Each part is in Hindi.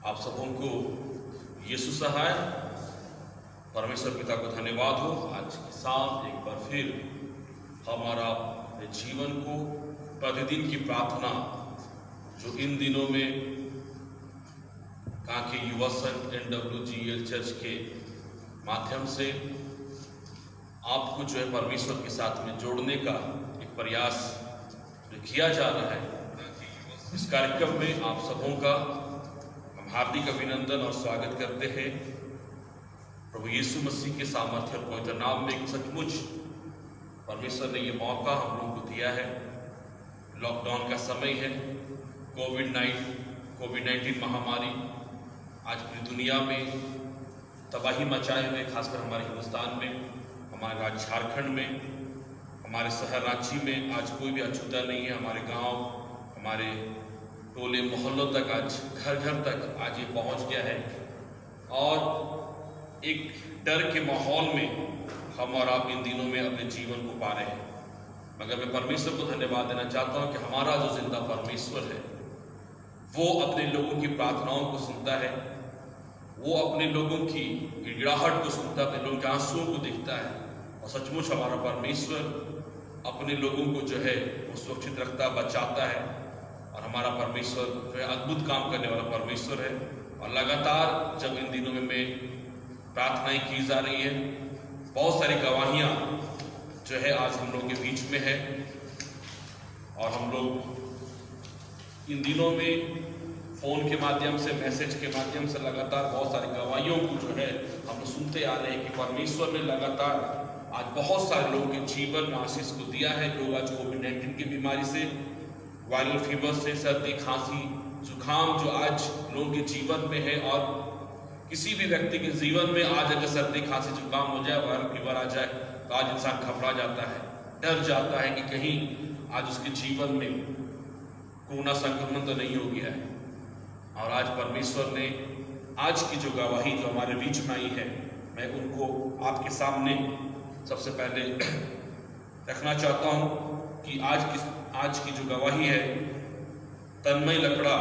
आप सबों को यीशु सहाय। परमेश्वर पिता को धन्यवाद हो आज के साथ एक बार फिर हमारा जीवन को प्रतिदिन की प्रार्थना जो इन दिनों में कांके युवा संघ NWGL चर्च के माध्यम से आपको जो है परमेश्वर के साथ में जोड़ने का एक प्रयास जो किया जा रहा है, इस कार्यक्रम में आप सबों का हम हार्दिक अभिनंदन और स्वागत करते हैं। प्रभु यीशु मसीह के सामर्थ्य और पवित्र नाम में सचमुच परमेश्वर ने ये मौका हम लोगों को दिया है। लॉकडाउन का समय है, कोविड-19 महामारी आज पूरी दुनिया में तबाही मचाए हुए, खासकर हमारे हिंदुस्तान में, हमारे राज्य झारखंड में, हमारे शहर रांची में आज कोई भी अछूता नहीं है। हमारे गांव, हमारे टोले मोहल्लों तक, आज घर घर तक आज ये पहुंच गया है और एक डर के माहौल में हम और आप इन दिनों में अपने जीवन को पा रहे हैं। मगर मैं परमेश्वर को धन्यवाद देना चाहता हूं कि हमारा जो जिंदा परमेश्वर है वो अपने लोगों की प्रार्थनाओं को सुनता है, वो अपने लोगों की गिड़गिड़ाहट को सुनता है, अपने लोगों के आंसुओं को देखता है। और सचमुच हमारा परमेश्वर अपने लोगों को जो है वो सुरक्षित रखता, बचाता है। और हमारा परमेश्वर जो है अद्भुत काम करने वाला परमेश्वर है। और लगातार जब इन दिनों में प्रार्थनाएं की जा रही है, बहुत सारी गवाहियाँ जो है आज हम लोग के बीच में है। और हम लोग इन दिनों में फ़ोन के माध्यम से, मैसेज के माध्यम से लगातार बहुत सारी गवाहियों को जो है हम सुनते आ रहे हैं कि परमेश्वर ने लगातार आज बहुत सारे लोगों के जीवन में आशीष को दिया है। लोग आज कोविड-19 की बीमारी से, वायरल फीवर से, सर्दी, खांसी, जुकाम जो आज लोगों के जीवन में है, और किसी भी व्यक्ति के जीवन में आज अगर सर्दी, खांसी, जुकाम हो जाए, वायरल फीवर आ जाए तो आज इंसान घबरा जाता है, डर जाता है कि कहीं आज उसके जीवन में कोरोना संक्रमण तो नहीं हो गया है। और आज परमेश्वर ने आज की जो गवाही जो हमारे बीच में आई है, मैं उनको आपके सामने सबसे पहले रखना चाहता हूं कि आज की जो गवाही है, तन्मय लकड़ा,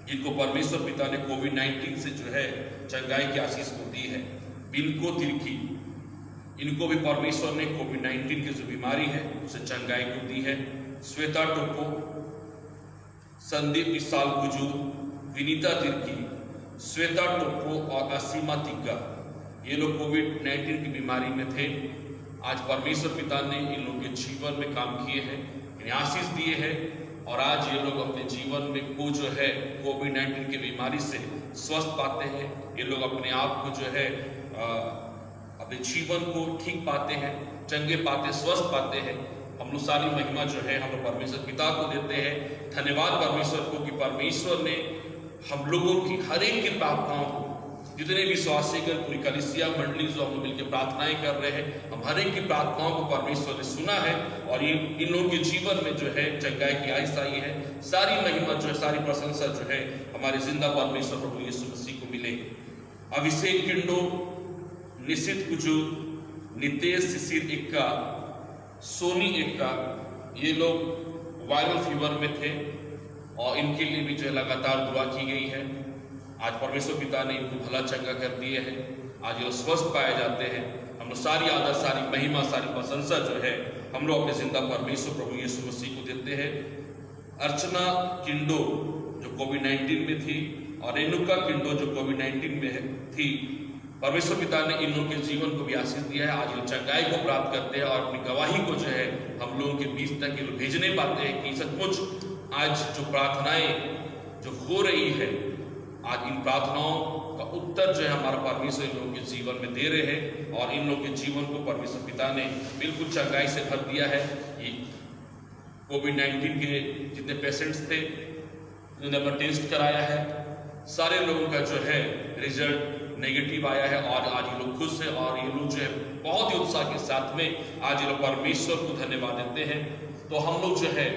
जिनको परमेश्वर पिता ने कोविड-19 से जो है चंगाई की आशीष को दी है। बिनको तिर्की, इनको भी परमेश्वर ने कोविड-19 की जो बीमारी है उसे चंगाई को दी है। श्वेता टोपो, संदीप विशाल गुजूर, विनीता तिर्की, श्वेता टोपो और असीमा तिग्गा, ये लोग कोविड-19 की बीमारी में थे। आज परमेश्वर पिता ने इन लोगों के जीवन में काम किए हैं, इन्हें आशीष दिए हैं, और आज ये लोग अपने जीवन में को जो है कोविड-19 की बीमारी से स्वस्थ पाते हैं। ये लोग अपने आप को जो है अपने जीवन को ठीक पाते हैं, चंगे पाते, स्वस्थ पाते हैं। हम लोग सारी महिमा जो है हम लोग परमेश्वर पिता को देते हैं। धन्यवाद परमेश्वर को कि परमेश्वर ने हम लोगों की हर एक की प्रार्थनाओं को, जितने विश्वासीगण, पूरी कलीसिया मंडली जो हम लोग मिलकर प्रार्थनाएं कर रहे हैं, हम हर एक की प्रार्थनाओं को परमेश्वर ने सुना है और ये इन लोगों के जीवन में जो है चंगाई की आशीष आई है। सारी महिमा जो है, सारी प्रशंसा जो है हमारे जिंदा परमेश्वर प्रभु यीशु मसीह को मिले। अभिषेक किंडो, निशित कुजूर, नितेश शिशिर इक्का, सोनी इक्का, ये लोग वायरल फीवर में थे और इनके लिए भी जो है लगातार दुआ की गई है। आज परमेश्वर पिता ने इनको भला चंगा कर दिए हैं, आज ये लोग स्वस्थ पाए जाते हैं। हम लोग सारी आदर, सारी महिमा, सारी प्रशंसा जो है हम लोग अपने जिंदा परमेश्वर प्रभु यीशु मसीह को देते हैं। अर्चना किंडो जो कोविड-19 में थी, और रेणुका किंडो जो कोविड-19 में थी, परमेश्वर पिता ने इन लोगों के जीवन को भी आशीष दिया है। आज ये चंगाई को प्राप्त करते हैं और अपनी गवाही को जो है हम लोगों के बीच तक ये लोग भेजने पाते हैं कि सचमुच आज जो प्रार्थनाएं जो हो रही है, आज इन प्रार्थनाओं का उत्तर जो है हमारा परमेश्वर इन लोगों के जीवन में दे रहे हैं। और इन लोगों के जीवन को परमेश्वर पिता ने बिल्कुल चंगाई से भर दिया है। ये कोविड-19 के जितने पेशेंट्स थे, जिन्होंने अपना टेस्ट कराया है, सारे लोगों का जो है रिजल्ट नेगेटिव आया है और आज ये लोग खुश है। और ये लोग जो है बहुत ही उत्साह के साथ में आज ये लोग परमेश्वर को धन्यवाद देते हैं। तो हम लोग जो है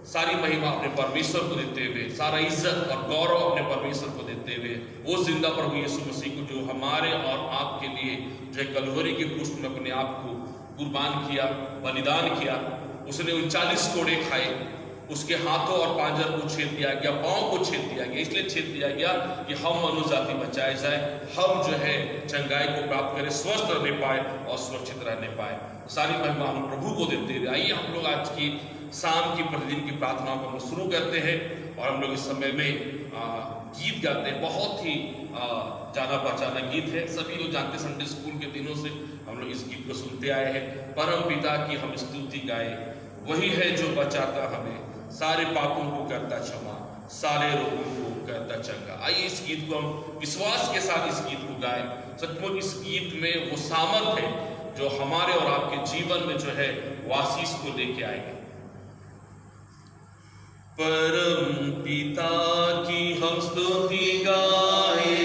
सारी महिमा अपने परमेश्वर को देते हुए, सारा इज्जत और गौरव अपने परमेश्वर को देते हुए, वो जिंदा प्रभु यीशु मसीह को जो हमारे और आपके लिए जो है कलवरी के क्रूस में अपने आप को कुर्बान किया, बलिदान किया, उसने 39 कोड़े खाए, उसके हाथों और पांजर को छेद दिया गया, पांव को छेद दिया गया। इसलिए छेद दिया गया कि हम मनुष्य जाति बचाए जाए, हम जो है चंगाई को प्राप्त करें, स्वस्थ रहने पाए और सुरक्षित रहने पाए। सारी महिमा हम प्रभु को देते हुए आइए हम लोग आज की शाम की प्रतिदिन की प्रार्थनाओं को हम शुरू करते हैं। और हम लोग इस समय में गीत गाते हैं, बहुत ही जाना पहचाना गीत है, सभी लोग जानते हैं। संडे स्कूल के दिनों से हम लोग इस गीत को सुनते आए हैं। परम पिता की हम स्तुति गाए, वही है जो बचाता हमें, सारे पापों को करता क्षमा, सारे रोगों को करता चंगा। आइए इस गीत को हम विश्वास के साथ इस गीत को गाएं। सचमुच इस गीत में वो सामर्थ है जो हमारे और आपके जीवन में जो है वो आशीष को लेके आएंगे। परम पिता की हम स्तुति गाए,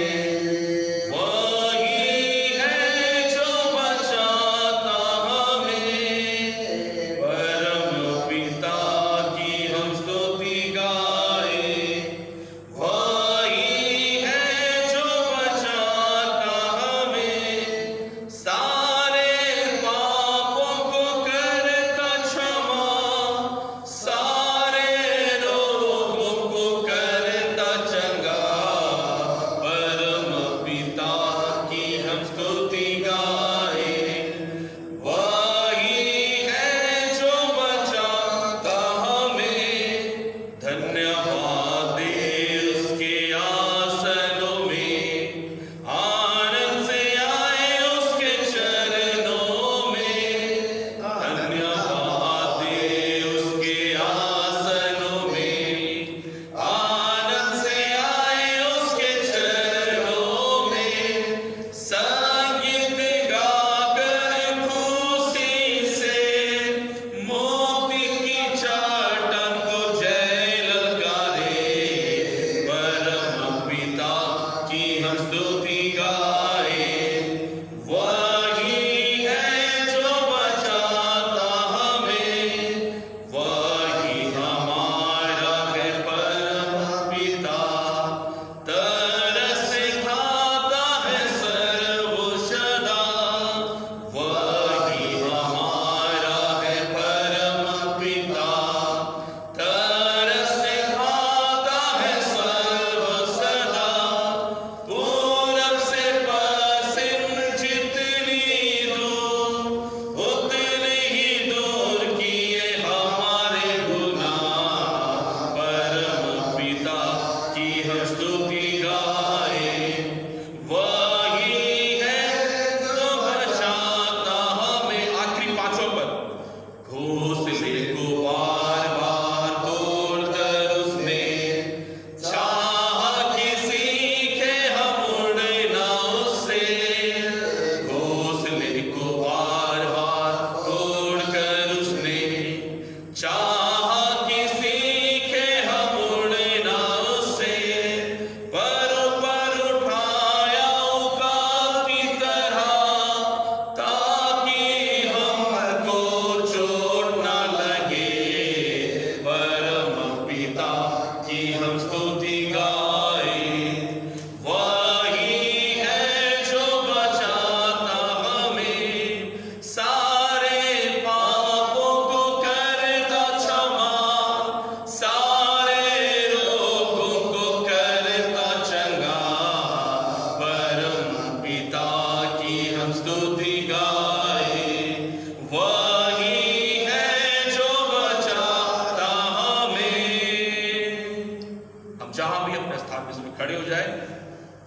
खड़े हो जाए।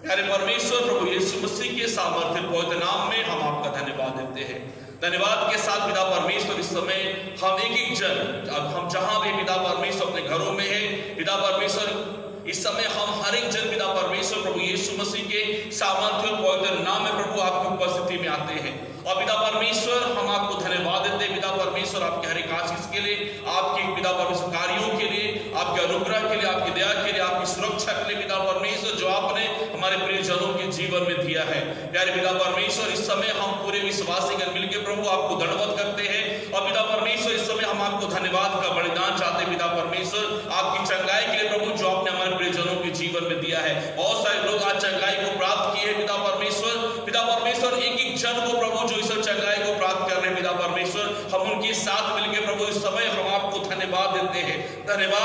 प्यारे परमेश्वर प्रभु यीशु मसीह के सामर्थ्य पवित्र नाम में हम आपका धन्यवाद देते हैं। धन्यवाद के साथ पिता परमेश्वर इस समय हम एक एक जन, अब हम जहां भी पिता परमेश्वर अपने घरों में है, पिता परमेश्वर इस समय हम हर एक जन पिता परमेश्वर प्रभु यीशु मसीह के सामर्थ्य पवित्र नाम में प्रभु आपकी उपस्थिति में आते हैं। और पिता परमेश्वर हम आपको धन्यवाद देते हैं पिता परमेश्वर आपके हर एक आशीष के लिए, आपके पिता परमेश्वर कार्यों के लिए, आपके अनुग्रह के लिए, आपकी दया के लिए, आपकी सुरक्षा के लिए पिता परमेश्वर जो आपने हमारे प्रियजनों के जीवन में दिया है। प्यारे पिता परमेश्वर इस समय हम पूरे विश्वासीगण मिलकर प्रभु आपको दंडवत करते हैं। और पिता परमेश्वर इस समय हम आपको धन्यवाद का बलिदान चाहते हैं पिता परमेश्वर आपकी चंगाई के लिए प्रभु जो आपने हमारे प्रियजनों के जीवन में दिया है। बहुत सारे लोग आज चंगाई को प्राप्त किए पिता परमेश्वर एक एक जन को प्रभु जो इस चंगाई को प्राप्त कर रहे हैं पिता परमेश्वर हम उनके साथ मिलकर प्रभु इस समय हम आपको धन्यवाद देते हैं। धन्यवाद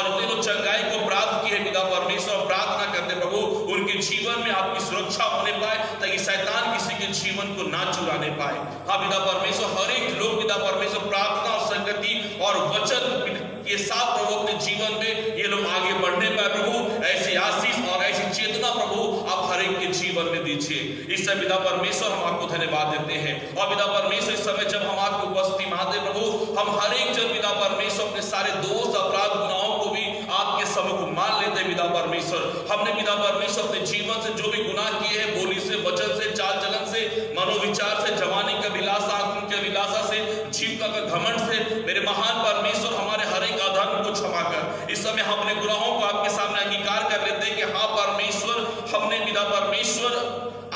और जितने लोग चंगाई को प्राप्त किए पिता परमेश्वर, प्रार्थना करते प्रभु उनके जीवन में आपकी सुरक्षा होने पाए, ताकि शैतान किसी के जीवन को ना चुराने पाए। हाँ पिता परमेश्वर, हर एक लोग पिता परमेश्वर प्रार्थना और संगति और वचन के साथ प्रभु अपने जीवन में ये लोग आगे बढ़ने पाए प्रभु। ऐसी आशीष और ऐसी चेतना प्रभु आप हर एक के जीवन में दीजिए। इस समय पिता परमेश्वर हम आपको धन्यवाद देते हैं। और पिता परमेश्वर, इस समय जब हम आपको उपस्थिति मानते प्रभु, हम हर एक जन पिता परमेश्वर अपने सारे दोष अपराध गुनाहों को भी आपके सम्मुख मान लेते पिता परमेश्वर। हमने पिता परमेश्वर अपने जीवन से जो भी गुनाह किए हैं, बोली से, वचन से, चाल चलन से, मनोविचार से, जवानी का विलासा, आंखों के विलासा से, जीविका का घमंड से, मेरे महान परमेश्वर हमारे हर एक अधर्म को क्षमा कर। इस समय हम अपने गुनाहों को आपके सामने अंगीकार कर लेते हैं कि हाँ परमेश्वर, हमने पिता परमेश्वर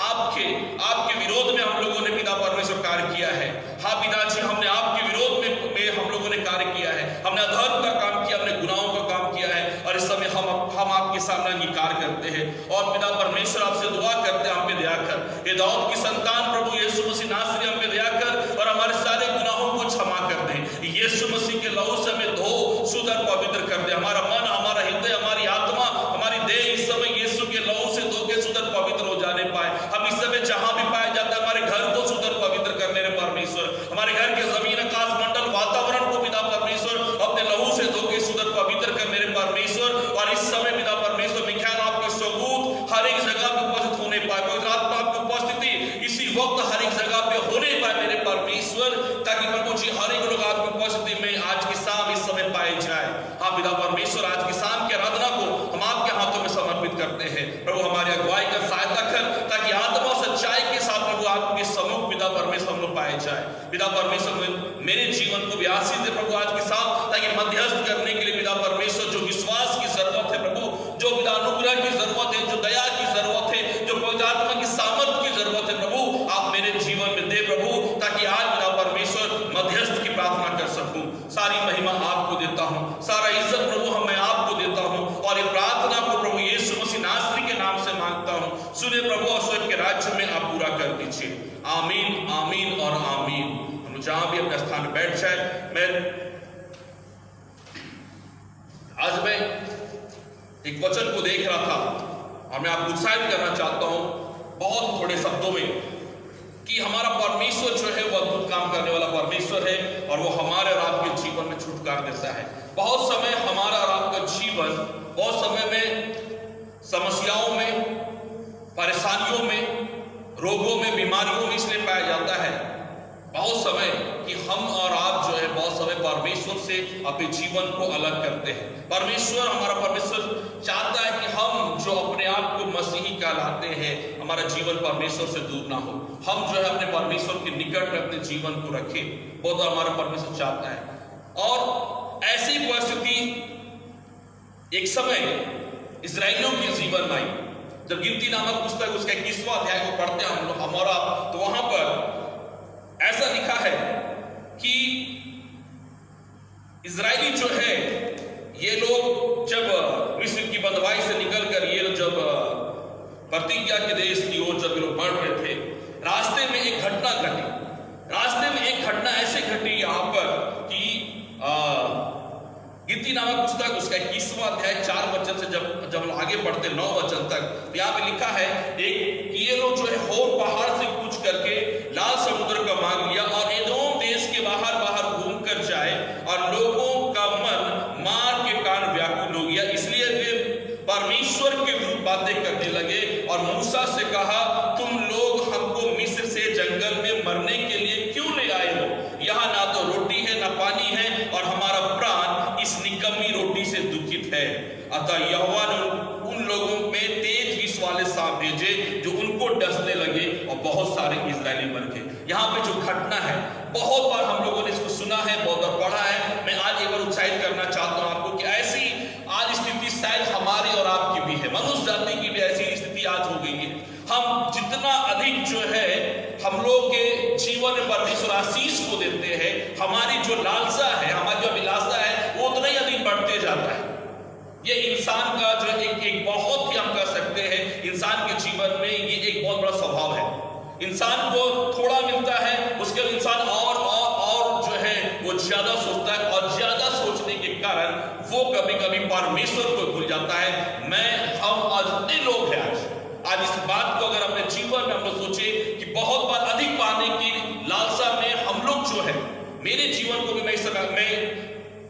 आपके विरोध में हम लोगों ने पिता परमेश्वर कार्य किया है। हाँ पिताजी, हमने आपके विरोध में हम लोगों ने कार्य किया है, हमने अधर्म का काम किया, हमने गुनाहों का काम किया है। और इस समय हम आपके सामने अंगीकार करते हैं और पिता परमेश्वर आपसे दुआ करते हैं, हम पे दया कर। ये दाऊद की संतान प्रभु यीशु मसीह नासरी, हम पे दया कर और हमारे सारे गुनाहों को क्षमा कर दे। यीशु मसीह के लहू से हमें धो, शुद्ध और पवित्र कर दे। हमारा मन, हमारा हृदय, हमारी आत्मा, हमारी देह इस समय यीशु के लहू से धो के शुद्ध और पवित्र हो जाने पाए। हम इस समय जहां भी पाया जाता है, हमारे घर को शुद्ध और पवित्र करने में परमेश्वर, हमारे घर के जमीन, आकाश मंडल, वातावरण को पिता परमेश्वर अपने लहू से धो के शुद्ध और पवित्र कर मेरे परमेश्वर। और इस समय पिता परमेश्वर, मिख्याल आपके सबूत हर एक जगह पे उपस्थित होने पाए, पवित्र आत्मा आपकी उपस्थिति इसी वक्त हर एक जगह पे होने पाए मेरे परमेश्वर, ताकि प्रभु जी हर एक लोग आपकी उपस्थिति में आज की शाम इस समय पाए जाए। हाँ पिता परमेश्वर, आज की शाम की आराधना को हम आपके हाथों में समर्पित करते हैं प्रभु। हमारी अगुवाई कर, सहायता कर, ताकि आत्मा सच्चाई के साथ प्रभु आपके सम्मुख पिता परमेश्वर हम लोग पाए जाए। पिता परमेश्वर, मेरे जीवन को भी आशीष दे प्रभु आज के साथ, ताकि मध्यस्थ करने के लिए पिता परमेश्वर जो विश्वास की जरूरत है प्रभु, जो पिता अनुग्रह की जरूरत है, जो दया की जरूरत है, जो पवित्र आत्मा की सामर्थ की जरूरत है प्रभु, आप मेरे जीवन में दे प्रभु, ताकि आज पिता परमेश्वर मध्यस्थ की प्रार्थना कर सकूं। सारी महिमा आपको देता हूं, सारा इज्जत प्रभु मैं आपको देता हूं, और ये प्रार्थना को प्रभु यीशु मसीह नासरी के नाम से मांगता हूं। सुने प्रभु और स्वर्ग के राज्य में आप पूरा कर दीजिए। आमीन, आमीन और आमीन। हम जहां भी अपने स्थान बैठ जाए, आज मैं एक वचन को देख रहा था और मैं आपको उत्साहित करना चाहता हूं बहुत थोड़े शब्दों में, कि हमारा परमेश्वर जो है वो अद्भुत काम करने वाला परमेश्वर है, और वो हमारे और आपके जीवन में छुटकारा देता है। बहुत समय हमारा और आपका जीवन बहुत समय में समस्याओं में, परेशानियों में, रोगों में, बीमारियों में इसलिए पाया जाता है बहुत समय कि हम और आप जो है बहुत समय परमेश्वर से अपने जीवन को अलग करते हैं। परमेश्वर, हमारा परमेश्वर चाहता है कि हम जो अपने आप को मसीही कहलाते हैं, हमारा जीवन परमेश्वर से दूर ना हो, हम जो है अपने परमेश्वर के निकट में अपने जीवन को रखें, बहुत हमारा परमेश्वर चाहता है। और ऐसी परिस्थिति एक समय इस्राएलियों के जीवन में आई, जब गिनती नामक पुस्तक उसका 21वां अध्याय को पढ़ते हैं हम लोग, हमारा, तो वहां पर ऐसा लिखा है कि इजरायली जो है ये लोग जब मिस्र की बंधुआई से निकलकर ये लोग जब प्रतिज्ञा के देश की ओर जब ये लोग बढ़ रहे थे, रास्ते में एक घटना घटी। रास्ते में एक घटना ऐसे घटी यहाँ पर कि गिनती नामक पुस्तक उसका 21वां अध्याय 4 वचन से जब हम आगे पढ़ते 9 वचन तक, तो यहाँ पे लिखा है एक ये लोग जो है होर पहाड़ से कूच करके लाल समुद्र का मार्ग लिया और एदोम देश के बाहर घूम कर जाए, और लोगों का मन मार के कारण व्याकुल हो गया, इसलिए वे परमेश्वर के विरुद्ध बातें करने लगे और मूसा से कहा, तुम लोग हमको मिस्र से जंगल में मरने के लिए क्यों ले आए हो? यहाँ ना तो रोटी है ना पानी है, और हमारा प्राण इस निकम्मी रोटी से दुखित है। अतः यहोवा ने उन लोगों में तेज विष वाले सांप भेजे जो उनको डसने लगे और बहुत सारे इजरायली मर गए। यहाँ पे जो घटना है, बहुत बार हम लोगों ने इसको सुना है, बहुत बार पढ़ा है। मैं आज एक बार उत्साहित करना चाहता हूँ आपको कि ऐसी आज स्थिति शायद हमारी और आपकी भी है, मनुष्य जाति की भी ऐसी स्थिति आज हो गई है। हम जितना अधिक जो है हम लोग के जीवन में परमेश्वर आशीष को देते हैं, हमारी जो लालसा है, हमारी जो अभिलाषा है, वो उतना ही अधिक बढ़ते जाता है। ये इंसान का जो एक बहुत ही हम कह सकते हैं, इंसान के जीवन में ये एक बहुत बड़ा स्वभाव है। इंसान को थोड़ा मिलता है, उसके इंसान और जो है वो ज्यादा सोचता है, और ज्यादा सोचने के कारण कारण वो कभी कभी परमेश्वर को भूल जाता है। हम आज इतने लोग हैं आज इस बात को अगर अपने जीवन में हम लोग सोचे कि बहुत बार अधिक पाने की लालसा में हम लोग जो है, मेरे जीवन को भी मैं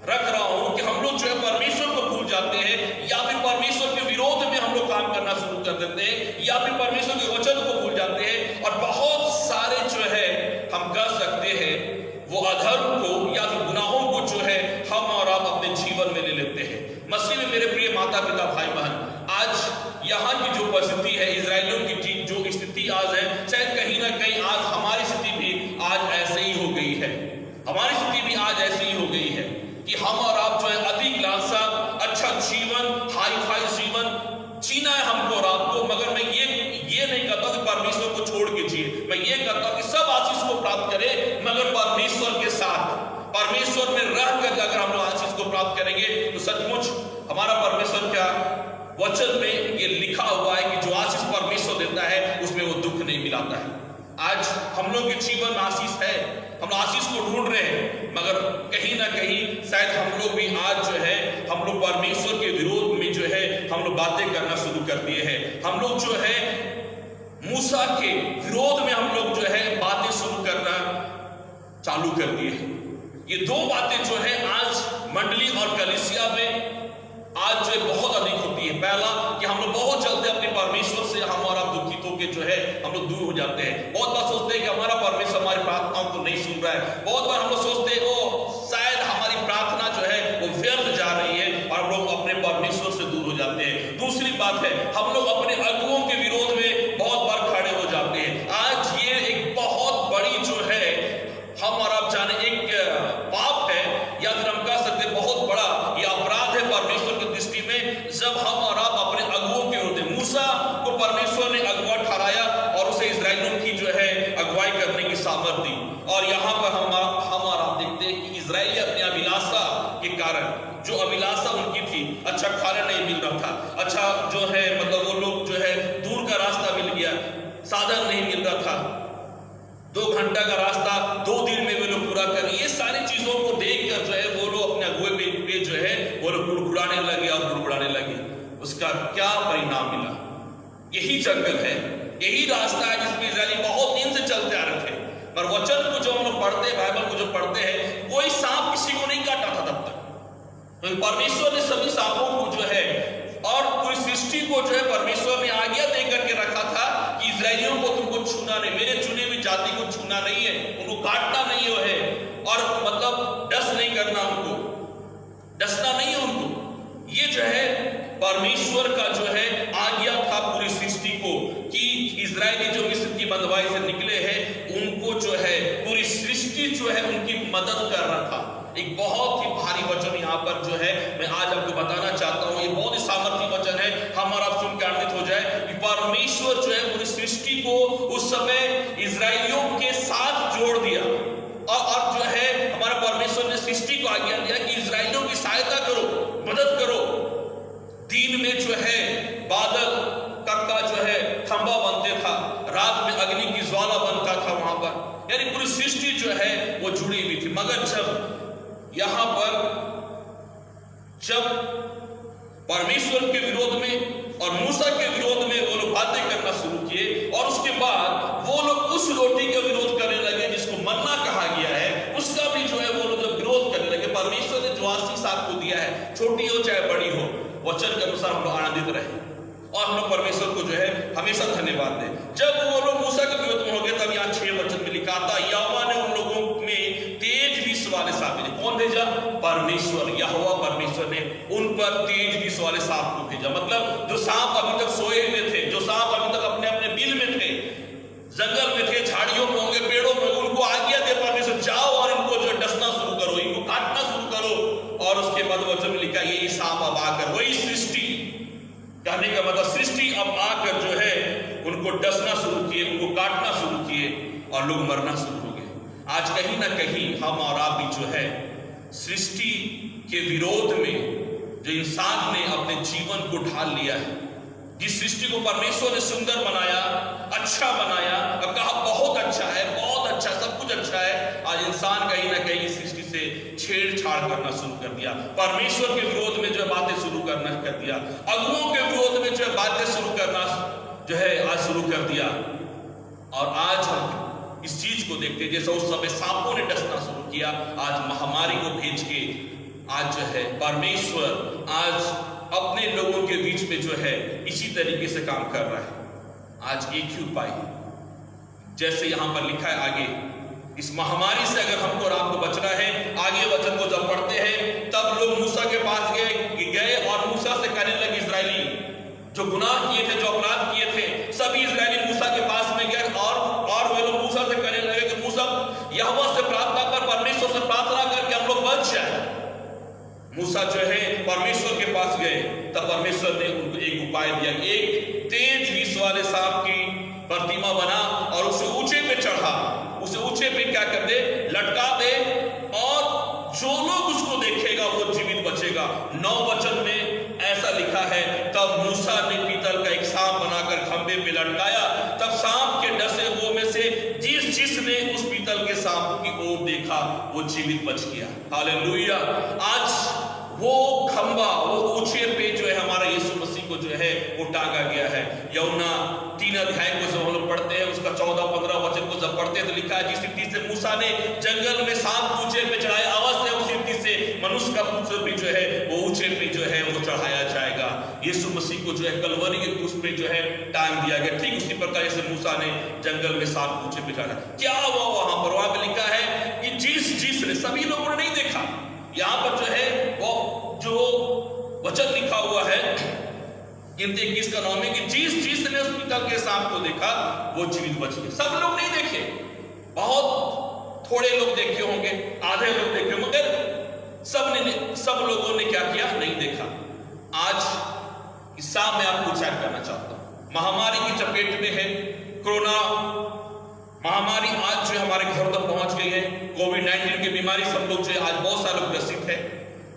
रख रहा हूं कि हम लोग जो है परमेश्वर को भूल जाते हैं, या फिर परमेश्वर के विरोध में हम लोग काम करना शुरू कर देते हैं, या फिर परमेश्वर के वचन को भूल जाते हैं, और बहुत सारे जो है हम कर सकते हैं वो अधर्म को या फिर गुनाहों को जो है हम और आप अपने जीवन में ले लेते हैं। मसीह में मेरे प्रिय माता पिता भाई बहन, आज यहाँ की जो परिस्थिति है, इजराइलियों की जो स्थिति आज है, शायद कहीं ना कहीं आज हमारी स्थिति भी आज ऐसे ही हो गई है। हमारी स्थिति भी आज ऐसे ही हो गई है कि हम और आप जो है अधिक लालसा, अच्छा जीवन, हाई फाई जीवन जीना है हमको और आपको, मगर मैं ये नहीं कहता कि परमेश्वर को छोड़ के जिए। मैं ये कहता कि सब आशीष को प्राप्त करें, मगर परमेश्वर के साथ, परमेश्वर में रह कर अगर हम लोग आशीष को प्राप्त करेंगे तो सचमुच हमारा परमेश्वर क्या वचन में ये लिखा हुआ है कि जो आशीष परमेश्वर देता है उसमें वो दुख नहीं मिलाता है। आज हम लोग के जीवन में आशीष है, हम आशीष को ढूंढ रहे हैं, मगर कहीं ना कहीं शायद हम लोग भी आज जो है हम लोग परमेश्वर के विरोध में जो है हम लोग बातें करना शुरू कर दिए हैं। हम लोग जो है मूसा के विरोध में हम लोग जो है बातें शुरू करना चालू कर दिए हैं। ये दो बातें जो है आज मंडली और कलीसिया में आज जो बहुत अधिक होती है। पहला कि हम लोग बहुत जल्दी अपने परमेश्वर से हम और आप दुखित होकर जो है हम लोग दूर हो जाते हैं। बहुत बार सोचते हैं कि हमारा परमेश्वर हमारी प्रार्थनाओं को नहीं सुन रहा है। बहुत बार हम लोग सोचते हैं ओ शायद हमारी प्रार्थना जो है वो व्यर्थ जा रही है, और हम लोग अपने परमेश्वर से दूर हो जाते हैं। दूसरी बात है, हम लोग अपने अगुओं के विरोध में बहुत बार खड़े हो जाते हैं। आज ये एक बहुत बड़ी जो है हम और आप जाने एक पाप है, या फिर हम कह सकते बहुत बड़ा ये अपराध है परमेश्वर की दृष्टि में, जब हम और आप अपने अगुओं के विरुद्ध। मूसा को परमेश्वर ने अगुआ ठहराया और उसे इजराइलियों की जो है अगुवाई करने की सामर्थ दी, और यहाँ पर हम और आप देखते हैं कि इजराइली अपनी अभिलाषा के कारण, जो अभिलाषा उनकी थी, अच्छा खाना नहीं मिल रहा था, अच्छा जो है मतलब वो लोग जो है दूर का रास्ता मिल गया, साधन नहीं मिल रहा था, 2 घंटा का रास्ता 2 दिन में वे लोग पूरा कर, ये सारी चीजों को देखकर जो है वो लोग अपने अगुए पे जो है वो लोग गुड़गुड़ाने लगे और गुड़गुड़ाने लगे। उसका क्या परिणाम मिला? यही जंगल है, यही रास्ता है जिसमें इजराइली बहुत दिन से चलते आ रहे थे। पर वचन को जो हम लोग पढ़ते हैं, बाइबल को जो पढ़ते हैं, कोई सांप किसी को नहीं काटा था तब तक। तो परमेश्वर ने सभी सांपों को जो है और पूरी सृष्टि को जो है परमेश्वर ने आज्ञा दे करके रखा था कि इजराइलियों को तुमको छूना नहीं, मेरे चुने हुई जाति को छूना नहीं है, उनको काटना नहीं है, और मतलब डस नहीं करना, उनको डसना नहीं है उनको। ये जो है परमेश्वर का जो है आज्ञा था पूरी सृष्टि को कि इजरायली जो मिस्र की बंधुआई से निकले हैं उनको जो है पूरी सृष्टि जो है उनकी मदद कर रहा था। एक बहुत ही भारी वचन यहाँ पर जो है मैं आज आपको बताना चाहता हूँ। ये बहुत ही सामर्थ्य वचन है, हम और आप सुन के आनंदित हो जाए कि परमेश्वर जो है पूरी सृष्टि को उस समय इजराइलियों के साथ जोड़ दिया, और जो है हमारा परमेश्वर ने सृष्टि को आज्ञा दिया कि इजराइलियों की सहायता करो, मदद करो। दिन में जो है बादल का जो है खंभा बनते था, रात में अग्नि की ज्वाला बनता था वहां पर, यानी पूरी सृष्टि जो है वो जुड़ी हुई थी। मगर जब यहां पर जब परमेश्वर के विरोध में और मूसा के विरोध में वो लोग बातें करना शुरू किए, और उसके बाद वो लोग उस रोटी का विरोध करने लगे जिसको मन्ना कहा गया है, उसका भी जो है वो लोग जब विरोध करने लगे। परमेश्वर ने जो आशीष आपको दिया है, छोटी हो चाहे बड़ी हो, वचन के अनुसार हम लोग आनंदित रहे और हम लोग परमेश्वर को जो है हमेशा धन्यवाद दें। जब वो लोग मूसा के विरोध में हो गए, तब यहाँ 6 वचन में लिखा था, यहोवा ने उन लोगों में तेज विष वाले सांप भेजे। कौन भेजा? परमेश्वर, यहोवा परमेश्वर ने उन पर तेज विष वाले सांप को भेजा। मतलब जो सांप अभी तक सोए हुए थे, जो सांप अभी तक अपने अपने बिल में थे, जंगल में थे, झाड़ियों में होंगे, पेड़ों में, उनको आज्ञा दे परमेश्वर, जाओ और इनको जो डसना शुरू करो, इनको काटना शुरू करो। और उसके बाद वचन में लिखा, यही सांप अब आकर, वही सृष्टि, कहने का मतलब सृष्टि अब आकर जो है उनको डसना शुरू किए, उनको काटना शुरू किए, और लोग मरना शुरू हो गए। आज कहीं ना कहीं हम और आप भी जो है सृष्टि के विरोध में जो इंसान ने अपने जीवन को ढाल लिया है, जिस सृष्टि को परमेश्वर ने सुंदर बनाया, अच्छा बनाया और कहा बहुत अच्छा है, बहुत अच्छा, सब कुछ अच्छा है, आज इंसान कहीं ना कहीं इस सृष्टि से छेड़छाड़ करना शुरू कर दिया, परमेश्वर के विरोध में जो है बातें शुरू करना कर दिया, अगुओं के विरोध में जो है बातें शुरू करना जो है आज शुरू कर दिया। और आज हम इस चीज को देखते हैं, जैसे उस समय सांपों ने डसना शुरू किया, आज महामारी को भेज के आज जो है परमेश्वर आज अपने लोगों के बीच में जो है इसी तरीके से काम कर रहा है। आज एक ही उपाय है, जैसे यहां पर लिखा है आगे, इस महामारी से अगर हमको और आपको बचना है, आगे वचन को जब पढ़ते हैं तब लोग मूसा के पास गए और मूसा से कहने लगे, इजरायली जो गुनाह किए थे, जो अपराध किए थे, सभी इजरायली मूसा के पास में गए और वे लोग मूसा से कहने लगे कि मूसा यहोवा से प्रार्थना कर, परमेश्वर से प्रार्थना कर कि हम लोग बच जाए। मूसा जो है परमेश्वर के पास गए, तब परमेश्वर ने उनको एक उपाय दिया, एक तेज विष वाले सांप की प्रतिमा बना और उसे ऊंचे पे चढ़ा, उसे ऊंचे पे क्या कर दे, लटका दे, और जो लोग उसको देखेगा वो जीवित बचेगा। 9 वचन में ऐसा लिखा है, तब मूसा ने पीतल का एक सांप बनाकर खंबे पे लटकाया, तब सांप के डसे हुओं में से जिसने उस पीतल के सांप की ओर देखा वो जीवित बच गया। हालेलुया। आज वो खंबा, वो ऊंचे पे जो है हमारा यीशु मसीह को जो है वो टांगा गया है। यूहन्ना 3 अध्याय को जब हम लोग पढ़ते हैं, उसका 14-15 वचन को जब पढ़ते हैं तो लिखा है, जिस रीति से मूसा ने जंगल में सांप ऊंचे पे चढ़ाया, अवश्य उसी रीति से मनुष्य का पुत्र भी जो है वो ऊंचे पे जो है वो चढ़ाया जाएगा। यीशु मसीह को जो है कलवरी के क्रूस पे जो है टांग दिया गया। ठीक उसी प्रकार जैसे मूसा ने जंगल में सांप ऊंचे पे चढ़ाया, क्या हुआ वहां पर? वहां पे लिखा है कि जिसने, सभी लोगों ने नहीं देखा, यहां पर जो है वो जो वचन लिखा हुआ है गिनती 21 का 9 में कि जिसने उस पीतल के सांप को देखा वो जीवित बच गए। सब लोग नहीं देखे, बहुत थोड़े लोग देखे होंगे, आधे लोग देखे, मगर सब लोगों ने क्या किया? नहीं देखा। आज इस सांप में आपको चेक करना चाहता हूं, महामारी की चपेट में है, कोरोना महामारी आज जो हमारे घर तक पहुंच गई है, कोविड-19 की बीमारी सब लोग जो है आज बहुत सारे लोग ग्रसित है।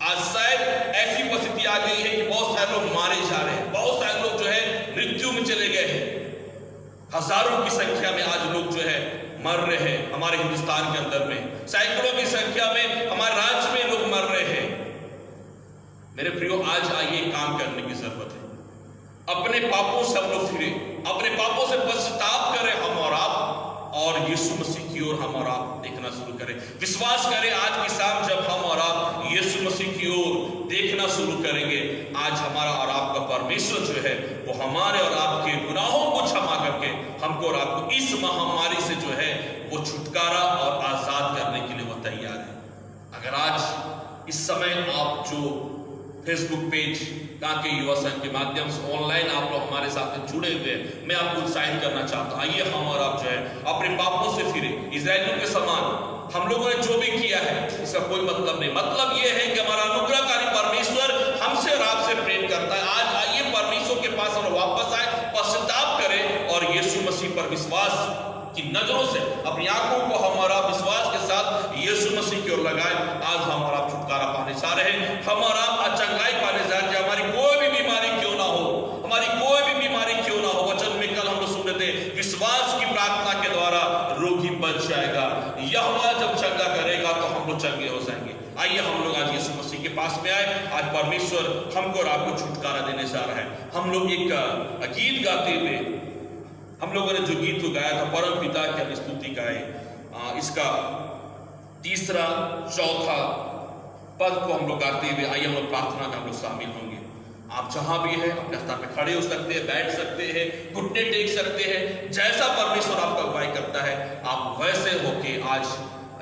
आज शायद ऐसी परिस्थिति आ गई है कि बहुत सारे लोग मारे जा रहे हैं, बहुत सारे लोग जो है मृत्यु में चले गए हैं, हजारों की संख्या में आज लोग जो है मर रहे हैं हमारे हिंदुस्तान के अंदर में, सैकड़ों की संख्या में हमारे राज्य में लोग मर रहे हैं। मेरे प्रियो, आज आइए काम करने की जरूरत है, अपने पापों से हम लोग फिरे, अपने पापों से पश्चाताप करें हम और आप, और यीशु मसीह की ओर हम और आप देखना शुरू करें। विश्वास करें, आज की शाम जब हम और आप यीशु मसीह की ओर देखना शुरू करेंगे, आज हमारा और आपका परमेश्वर जो है वो हमारे और आपके गुनाहों को क्षमा करके हमको और आपको इस महामारी से जो है वो छुटकारा और आजाद करने के लिए वो तैयार है। अगर आज इस समय आप जो फेसबुक पेज कांके युवा संघ के माध्यम से ऑनलाइन आप लोग हमारे साथ जुड़े हुए हैं, मैं आपको उत्साहित करना चाहता हूं, आइए हम और आप जो है अपने पापों से फिरे। इजरायलियों के समान हम लोगों ने जो भी किया है इसका कोई मतलब नहीं, मतलब यह है कि हमारा अनुग्रहकारी परमेश्वर हमसे और आपसे प्रेम करता है। आज आइए परमेश्वर के पास हम वापस आए, पश्चाताप करें और यीशु मसीह पर विश्वास की नजरों से अपनी आंखों को हमारा विश्वास के साथ यीशु मसीह की ओर लगाए। आज हम और आप छुटकारा पाने जा रहे हैं, हम और आप चंगाई पाने जा रहे हैं। हमारी कोई भी बीमारी क्यों ना हो, हमारी कोई भी बीमारी क्यों ना हो, वचन में कल हम लोग सुन रहे थे, विश्वास की प्रार्थना के द्वारा रोगी बच जाएगा। यहोवा जब चंगा करेगा तो हम लोग चंगे हो जाएंगे। आइए हम लोग आज यीशु मसीह के पास में आए। आज परमेश्वर हमको और आपको छुटकारा देने जा रहा है। हम लोग एक गीत गाते हुए, हम लोगों ने जो गीत को गाया था, परम पिता की हम स्तुति गाए, इसका तीसरा चौथा पद को हम लोग गाते हुए आइए हम लोग प्रार्थना में हम लोग शामिल होंगे। आप जहां भी है अपने स्थान पे खड़े हो सकते हैं, बैठ सकते हैं, घुटने टेक सकते हैं, जैसा परमेश्वर आपका अगुवाई करता है आप वैसे होके आज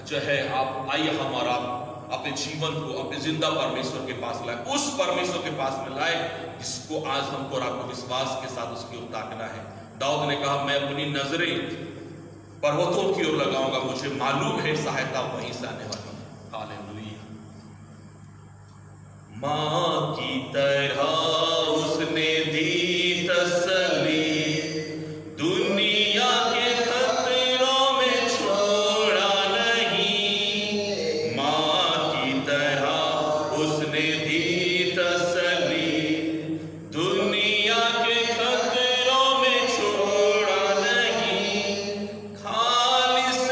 जो है आप आइए हम और आप अपने जीवन को अपने जिंदा परमेश्वर के पास लाए, उस परमेश्वर के पास में लाए जिसको आज हमको और आपको विश्वास के साथ उसकी ओर ताकना है। दाऊद ने कहा, मैं अपनी नजरें पर्वतों की ओर लगाऊंगा, मुझे मालूम है सहायता वहीं से आने वाली है। हालेलुया। मां की तरह उसने दी तसल्ली, दुनिया के खतरों में छोड़ा नहीं। मां की तरह उसने दी तसल्ली, दुनिया के खतरों में छोड़ा नहीं। खालिस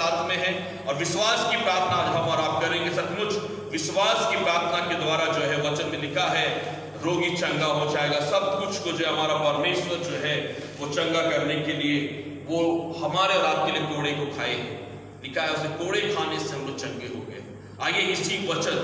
साथ में है। और विश्वास की प्रार्थना आज हम और आप करेंगे। सचमुच विश्वास की प्रार्थना के द्वारा जो है वचन में लिखा है रोगी चंगा हो जाएगा। सब कुछ को जो हमारा परमेश्वर जो है वो चंगा करने के लिए वो हमारे और आपके लिए कोड़े को खाए। लिखा है उसे कोड़े खाने से हम लोग चंगे हो गए। आइए इसी वचन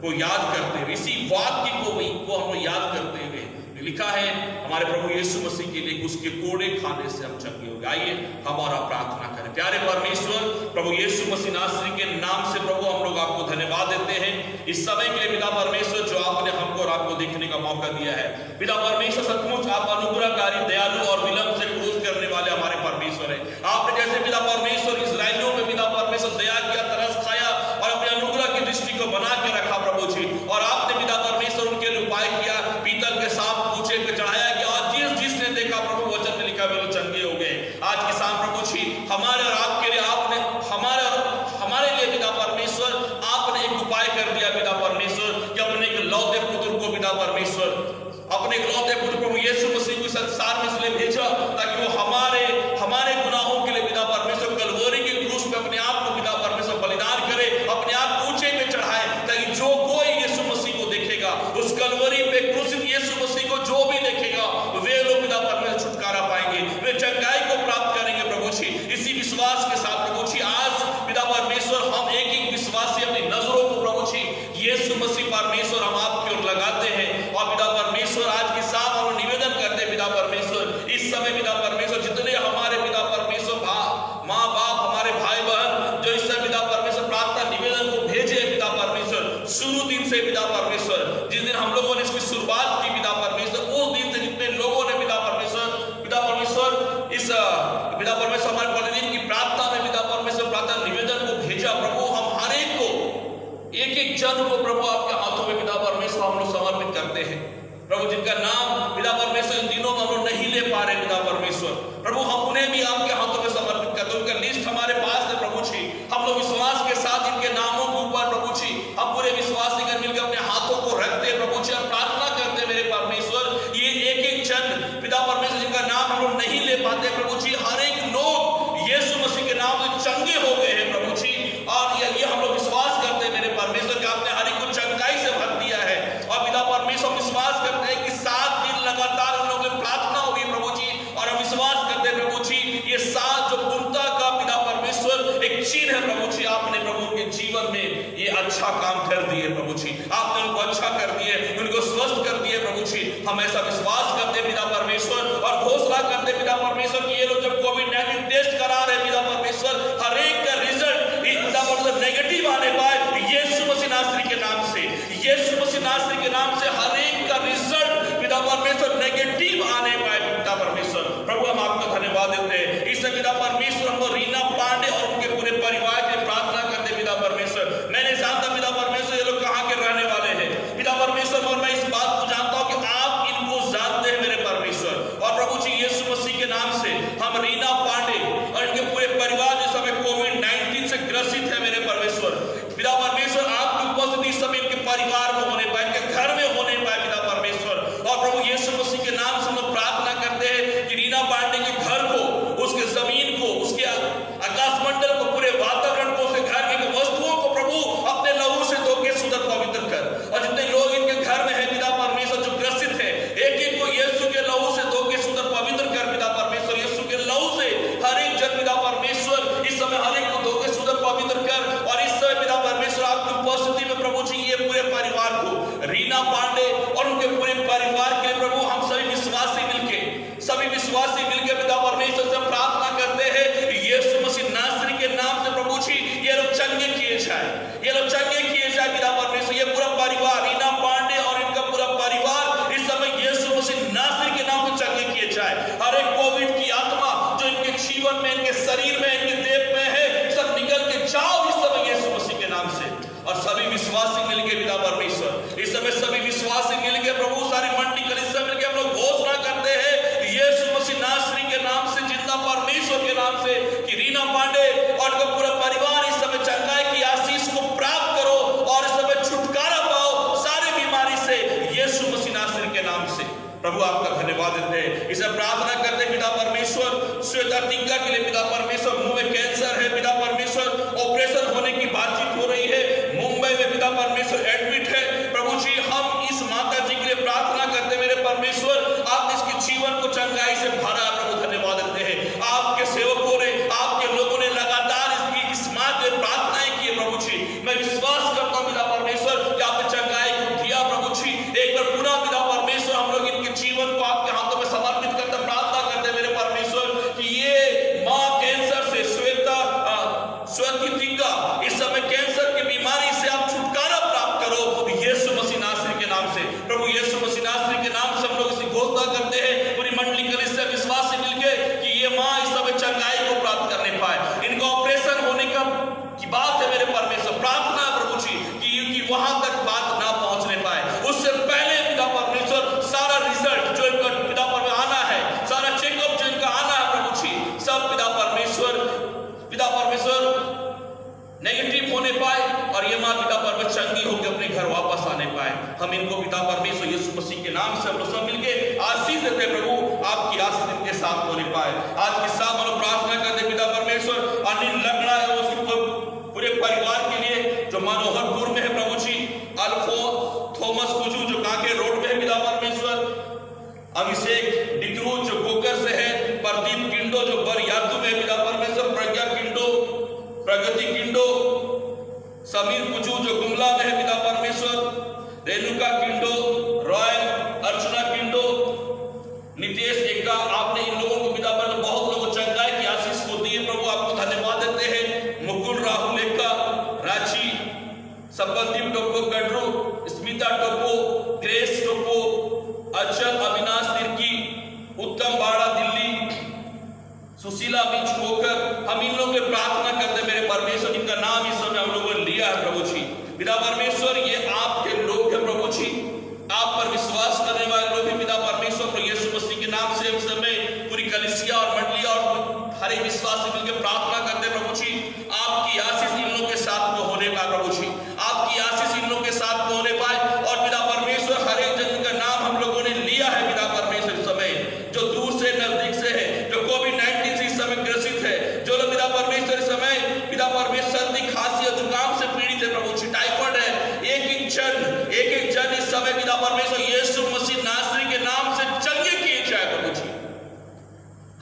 को याद करते हुए, इसी वाक्य को हम लोग याद करते हुए, लिखा है हमारे प्रभु यीशु मसीह के लिए उसके कोड़े खाने से हम चंगे हो गए। आइए हमारा प्रार्थना करें। प्यारे परमेश्वर प्रभु यीशु मसीह नासरी के नाम से प्रभु हम लोग आपको धन्यवाद देते हैं इस समय के लिए पिता परमेश्वर जो आपने हमको और आपको देखने का मौका दिया है। पिता परमेश्वर सचमुच आप अनुग्रहकारी, दयालु और विलंब से क्रोध करने वाले हमारे परमेश्वर है। आपने जैसे पिता परमेश्वर इस्राएलियों में पिता परमेश्वर दया किया, तरस खाया और अपने अनुग्रह की दृष्टि को बना के रखा प्रभु जी, और आपने पिता परमेश्वर उनके लिए उपाय किया, पीतल के सांप पूछे पे चढ़ाया गया और जिसने देखा प्रभु वचन में लिखा वे लोग चंगे हो गए। आज के शाम प्रभु जी हमारे और आपके लिए आपने हमारे लिए पिता परमेश्वर आपने एक उपाय कर दिया पिता परमेश्वर कि अपने एक लौते पुत्र को पिता परमेश्वर अपने एक लौते पुत्र प्रभु यीशु मसीह को संसार में इसलिए भेजा ताकि वो हमारे गुनाहों के लिए पिता परमेश्वर कलवरी के क्रूस पे अपने आप को पिता परमेश्वर बलिदान करे, अपने आप को ऊंचे पे चढ़ाए, ताकि जो कोई यीशु मसीह को देखेगा उस कलवरी पे क्रूसित यीशु मसीह को जो भी देखेगा वे लोग पिता परमेश्वर छुटकारा पाएंगे, वे चंगाई को प्राप्त करेंगे प्रभु जी। इसी विश्वास के साथ प्रभु जी आज पिता परमेश्वर हम एक विश्वासी अपनी नजरों को प्रभु जी यीशु मसीह परमेश्वर हम आपकी ओर लगाते हैं और पिता परमेश्वर आज के साथ हम निवेदन करते हैं पिता परमेश्वर इस समय पिता परमेश्वर जितने हमारे पिता परमेश्वर माँ बाप हमारे भाई बहन जो इस समय पिता परमेश्वर प्रार्थना निवेदन को भेजे पिता परमेश्वर शुरू दिन से पिता परमेश्वर जिस दिन हम लोगों ने इसकी शुरुआत की पिता परमेश्वर उस दिन से जितने लोगों ने पिता परमेश्वर इस पिता परमेश्वर हमारे प्रतिदिन की प्रार्थना में पिता परमेश्वर प्रार्थना निवेदन को भेजा प्रभु हम हर एक को एक जन को प्रभु आपके हाथों में पिता परमेश्वर हम लोग समर्पित करते हैं प्रभु, जिनका नाम पिता परमेश्वर इन दिनों में हम लोग नहीं ले पा रहे पिता परमेश्वर प्रभु हम उन्हें भी आपके हाथों में समर्पित करते हैं। उनका लिस्ट हमारे पास है प्रभु जी, हम लोग विश्वास के साथ इनके नामों के ऊपर प्रभु जी हम पूरे विश्वास लेकर मिलकर अपने हाथों को रखते हैं प्रभु जी और प्रार्थना करते हैं मेरे परमेश्वर ये एक जन पिता परमेश्वर जिनका नाम हम लोग नहीं ले पाते प्रभु जी हर एक लोग यीशु मसीह के नाम से चंगे हो गए हैं प्रभु जी। और ये हम लोग विश्वास करते हैं मेरे परमेश्वर कि आपने हर एक को चंगाई से भर दिया है और पिता परमेश्वर विश्वास करते हैं कि 7 दिन लगातार हम लोगों की प्रार्थना होगी प्रभु जी और हम विश्वास करते हैं प्रभु जी ये 7 जो पूर्णता का पिता परमेश्वर एक चिन्ह है प्रभु जी आपने प्रभु के जीवन में ये अच्छा काम कर दिए प्रभु जी, आपने उनको अच्छा कर दिए, उनको स्वस्थ कर दिए प्रभु जी। हम ऐसा विश्वास करते हैं पिता परमेश्वर और घोषणा करते हैं पिता परमेश्वर कि ये लोग जब कोविड-19 टेस्ट करा रहे हैं पिता परमेश्वर हर एक का रिजल्ट पिता परमेश्वर नेगेटिव आने पाए यीशु मसीह नासरी के नाम से, यीशु मसीह नासरी के नाम से हर एक का रिजल्ट पिता परमेश्वर नेगेटिव आने पाए पिता परमेश्वर प्रभु हम आपका धन्यवाद देते हैं। इससे पिता परमेश्वर हमको रीना पांडे और उनके पूरे परिवार के प्रार्थना करते पिता परमेश्वर मैंने जानता पिता परमेश्वर ये लोग कहाँ के रहने वाले हैं पिता परमेश्वर और मैं इस बात को जानता हूँ कि आप इनको जानते हैं मेरे परमेश्वर और प्रभु जी यीशु मसीह के नाम से हम रीना पांडे और इनके पूरे परिवार जिस समय कोविड-19 से ग्रसित है मेरे परमेश्वर पिता परमेश्वर आपकी उपस्थिति इस समय इनके परिवार में होने पाए, इनके घर में होने पाए पिता परमेश्वर और प्रभु यीशु मसीह के नाम से हम लोग प्रार्थना करते हैं कि रीना पांडे के घर को, उसके जमीन को, उसके आकाशमंडल को, पूरे वातावरण को, उसके घर की वस्तुओं को प्रभु अपने लहू से धो के शुद्ध पवित्र कर और जितने लोग इनके घर में है पिता परमेश्वर जो ग्रसित है एक को यीशु के लहू से धो के शुद्ध पवित्र कर पिता परमेश्वर यीशु के लहू से हर एक जन पिता परमेश्वर इस समय हर एक को धो के शुद्ध पवित्र कर और इस समय पिता परमेश्वर आपकी उपस्थिति में प्रभु जी ये पूरे परिवार को रीना पांडे और उनके पूरे परिवार के प्रभु हम सभी विश्वासी मिलके पिता परमेश्वर से प्रार्थना करते हैं यीशु मसीह नासरी के नाम से प्रभु जी ये लोग चंगे किए जाए पिता परमेश्वर ये पूरा परिवार रीना पांडे और इनका पूरा परिवार इस समय यीशु मसीह नासरी के नाम से चंगे किए जाए। हर एक कोविड की आत्मा जो इनके जीवन में, इनके शरीर में, इनके देह में है सब निकल के जाओ इस समय यीशु मसीह के नाम से और सभी विश्वासी मिलके पिता परमेश्वर इस समय सभी विश्वासी मिलके प्रभु सारी मंडी कलीसिया मिलके हम लोग घोषणा करते हैं यीशु मसीह नासरी के नाम से जिंदा परमेश्वर के नाम से कि रीना पांडे और उनका पूरा परिवार इस समय चंगाई की आशीष को प्राप्त करो और इस समय छुटकारा पाओ सारी बीमारी से यीशु मसीह नासरी के नाम से प्रभु आपका धन्यवाद देते हैं। इसे प्रार्थना करते पिता परमेश्वर श्वेता टिक्का के लिए पिता परमेश्वर मुंह में कैंसर है पिता परमेश्वर ऑपरेशन होने की बातचीत हो रही है, मुंबई में पिता परमेश्वर एडमिट है। प्रभु जी हम इस माता जी के लिए प्रार्थना करते मेरे परमेश्वर, आप इसके जीवन को चंगाई से भरा प्रभु धन्यवाद देते हैं। आपके सेवकों ने, आपके लोगों ने लगातार इस मां के प्रार्थनाएं की है प्रभु जी। मैं विश्वास करता हूं पिता परमेश्वर कि आपने चंगाई को दिया प्रभु जी। एक बार पुनः पिता परमेश्वर हम लोग इनके जीवन को आपके हाथों में समर्पित करते प्रार्थना करते मेरे परमेश्वर कि ये मां कैंसर से स्वतिका इस समय कैंसर की बीमारी से आप छुटकारा प्राप्त करो यीशु मसीह नासरी के नाम से। प्रभु यीशु मसीह नासरी के नाम से हम लोग इसी घोषणा करते हैं पूरी मंडली कलीसिया विश्वास से मिलके कि ये मां इस समय चंगाई को प्राप्त करने पाए। इनका ऑपरेशन होने की बात है मेरे परमेश्वर, प्रार्थना प्रभु जी कि वहां तक बात ना पहुंचने पाए, उससे पहले पिता परमेश्वर सारा रिजल्ट जो इनका पिता परमेश्वर आना है, सारा चेकअप जो इनका आना है प्रभु जी, सब पिता परमेश्वर नेगेटिव होने पाए और ये मां पिता परमेश्वर चंगी होकर अपने घर वापस आने पाए। हम इनको पिता परमेश्वर यीशु मसीह के नाम से हम लोग सब मिलके आशीष देते प्रभु, आपकी आशीष इनके साथ होने पाए। आज के साथ हम लोग प्रार्थना करते पिता परमेश्वर अनिल लकड़ा है उसके पूरे परिवार के लिए जो मनोहरपुर में है प्रभु जी, अल्फो थॉमस कुजू जो कांके रोड में है पिता परमेश्वर, अभिषेक डिक्रू जो गोकर से है, प्रदीप किंडो जो बरियातू में पिता परमेश्वर, प्रज्ञा किंडो, प्रगति किंडो, समीर कुजू जो गुमला में है पिता परमेश्वर, रेणुका किंडो, रॉय अर्चना किंडो, नितेश एक्का, आपने इन लोगों को पिता परमेश्वर बहुत लोगों चंगाई की आशीष को दी है प्रभु, आपको धन्यवाद देते हैं। मुकुल राहुल एक्का, रांची, संबंदीप टोपो गडरू, स्मिता टोपो, ग्रेस टोपो, अचल अविनाश तिर्की, उत्तम बाड़ा दिल्ली, सुशीला बीच होकर हम इन लोगों की प्रार्थना करते मेरे परमेश्वर, इनका नाम इस समय हम लोगों ने लिया है प्रभु जी। पिता परमेश्वर ये आपके लोग हैं प्रभु जी, आप पर विश्वास करने वाले लोग हैं पिता परमेश्वर। यीशु मसीह के नाम से इस समय पूरी कलीसिया और मंडली और हर एक विश्वासी मिलकर प्रार्थना करते प्रभु जी, आपकी आशीष इन लोगों के साथ में होने पाए प्रभु जी, आपकी आशीष इन लोगों के साथ में होने पाए। और पिता परमेश्वर हर एक जन का नाम हम लोगों ने लिया है पिता परमेश्वर, इस समय जो दूर से नजदीक से है, जो कोविड-19 से इस समय ग्रसित है, जो लोग पिता परमेश्वर इस समय पिता परमेश्वर सर्दी खांसी और जुकाम से पीड़ित है प्रभु जी, टाइफाइड है, एक एक जन इस समय पिता परमेश्वर यीशु मसीह नासरी के नाम से चंगे किए जाए प्रभु जी।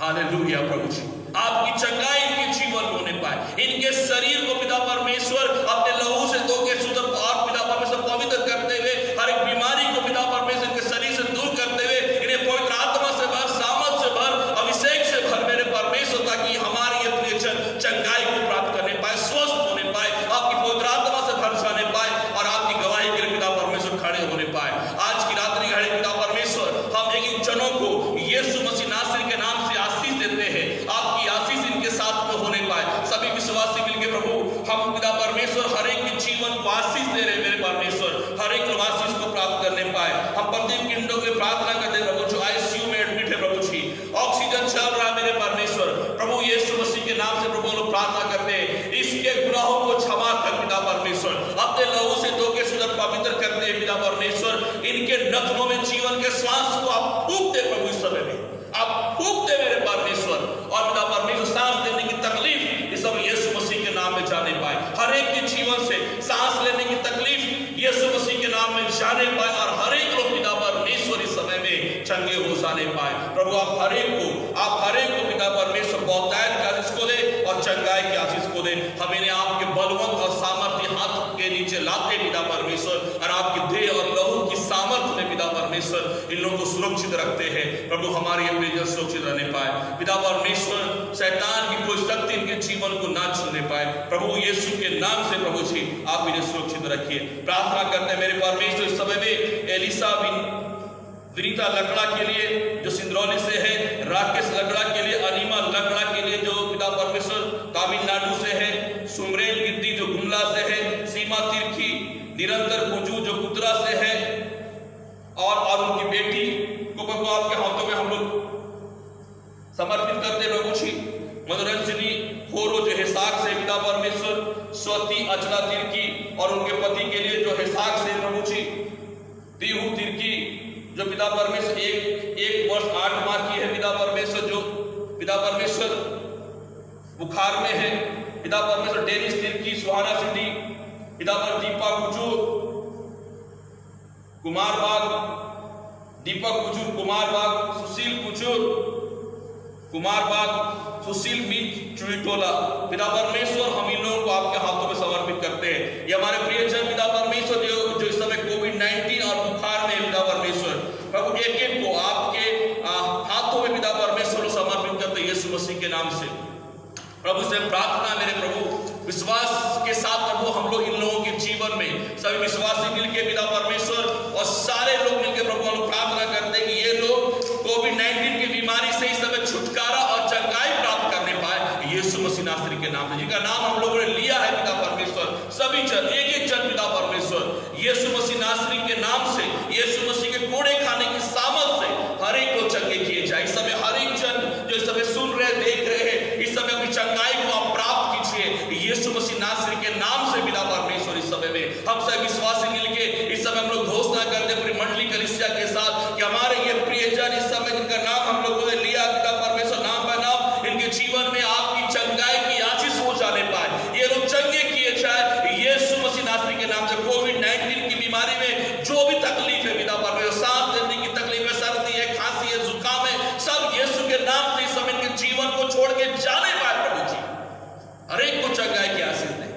हालेलुया प्रभु जी, आपकी चंगाई इनके जीवन में होने पाए, इनके शरीर को पिता परमेश्वर अपने लहू से धो के शुद्ध और पिता परमेश्वर पवित्र करते हुए हर एक बीमारी को पिता परमेश्वर इनके शरीर से दूर करते हुए इन्हें पवित्र आत्मा से भर, सामर्थ से भर, अभिषेक से भर मेरे परमेश्वर, ताकि हमारी ये प्रिय चंगाई को प्राप्त करने पाए, स्वस्थ होने पाए, आपकी पवित्र आत्मा से भर जाने पाए और आपकी गवाही के लिए पिता परमेश्वर खड़े होने पाए। आज की रात्रि घड़ी पिता परमेश्वर हम एक जनों को यीशु मसीह नासरी के नाम से आशीष देते हैं, आपकी आशीष इनके साथ में होने पाए। सभी विश्वासी मिलकर प्रभु हम पिता परमेश्वर हर एक के जीवन को आशीष दे रहे मेरे परमेश्वर, हर एक लोग आशीष को प्राप्त करने पाए। हम प्रदीप किंडो की प्रार्थना करते प्रभु जो आईसीयू में एडमिट है प्रभु जी, ऑक्सीजन चल रहा है मेरे परमेश्वर, प्रभु यीशु मसीह के नाम से प्रभु लोग प्रार्थना करते हैं इसके गुनाहों को क्षमा कर पिता परमेश्वर, अपने लहू से धो के शुद्ध पवित्र करते हैं पिता परमेश्वर, इनके नथनों में जीवन के श्वास को आप फूंक दे प्रभु, इस समय में आप फूंक दे मेरे परमेश्वर, और पिता परमेश्वर सांस लेने की तकलीफ इस समय यीशु मसीह के नाम में जाने पाए, हर एक के जीवन से सांस लेने की तकलीफ यीशु मसीह के नाम में जाने पाए और हर एक लोग पिता परमेश्वर इस समय में चंगे हो जाने पाए। प्रभु आप हर एक को पिता परमेश्वर बहुतायत की आशीष को दे और चंगाई की आशीष को दे। हम इन्हें आपके बलवंत और सामर्थ्य हाथ के नीचे लाते पिता परमेश्वर, और आपके देह और लहू की सामर्थ्य में पिता परमेश्वर इन लोगों को सुरक्षित रखते हैं। प्रभु हमारी अपने जन सुरक्षित रहने पाए, पिता परमेश्वर शैतान की कोई शक्ति इनके जीवन को ना छूने पाए। प्रभु यीशु के नाम से प्रभु जी आप इन्हें सुरक्षित रखिए। प्रार्थना करते हैं मेरे परमेश्वर इस समय में एलिसा विनीता लकड़ा के लिए जो सिंदरौली से है, राकेश लकड़ा के लिए, अनिमा लकड़ा के लिए जो पिता परमेश्वर तमिलनाडु से है, सुमरेल गिद्दी जो गुमला से है, सीमा तिर्की, निरंतर कुजू जो कुतरा से है, और उनकी बेटी को प्रभु आपके हाथों में हम लोग समर्पित करते प्रभु जी। मनोरंजनी होरो जो हिसाक से पिता परमेश्वर, स्वती अचला तिर्की और उनके पति के लिए जो हिसाक से प्रभु जी, दीहू तिर्की जो पिता परमेश्वर एक वर्ष 8 माह की है पिता परमेश्वर, जो पिता परमेश्वर बुखार में है, पिता परमेश्वर डेनिस तिर्की, सुहाना सिटी, पिता पर दीपक कुचूर, कुमार बाग, दीपक कुचूर, कुमार बाग, सुशील कुचूर, कुमार बाग, सुशील बीच चुड़ीटोला। पिता परमेश्वर हम इन लोगों को आपके हाथों में समर्पित करते हैं। ये हमारे प्रियजन पिता परमेश्वर जो इस समय कोविड-19 और बुखार में पिता परमेश्वर, प्रभु एक एक को आपके हाथों में पिता परमेश्वर समर्पित करते हैं यीशु मसीह के नाम से। प्रभु से प्रार्थना मेरे प्रभु, विश्वास के साथ प्रभु हम लोग इन लोगों के जीवन में सभी विश्वासी मिलकर पिता परमेश्वर और सारे लोग मिलकर प्रभु हम लोग प्रार्थना करते हैं कि ये लोग कोविड-19 की बीमारी से इस समय छुटकारा और चंगाई प्राप्त करने पाए यीशु मसीह नासरी के नाम से, जिनका नाम हम लोगों ने लिया है पिता परमेश्वर। सभी जन, एक एक जन पिता परमेश्वर यीशु मसीह नासरी के नाम से, यीशु मसीह के कोड़े खाने की सामर्थ से हर एक को चंगे किए जाए। इस समय हर एक जन जो इस समय सुन रहे, देख रहे हैं, इस समय अपनी चंगाई को आप प्राप्त कीजिए यीशु मसीह नासरी के नाम से पिता परमेश्वर। इस समय में हम सब विश्वासी मिलके इस समय हम लोग घोषणा करते पूरी मंडली कलीसिया के साथ कि हमारे ये प्रियजन इस समय जिनका नाम हम लोगों ने लिया पिता परमेश्वर नाम पर नाम, इनके जीवन में आपकी चंगाई की आशीष हो जाने पाए, ये लोग चंगे किए जाए यीशु मसीह नासरी के नाम से। कोविड-19 की बीमारी में जो भी तकलीफ है पिता परमेश्वर, सांस लेने की तकलीफ है, सर्दी है, खांसी है, जुकाम है, सब यीशु के नाम से इस समय इनके जीवन को छोड़ के जाने पाए प्रभु जी। हर एक को चंगाई की आशीष दे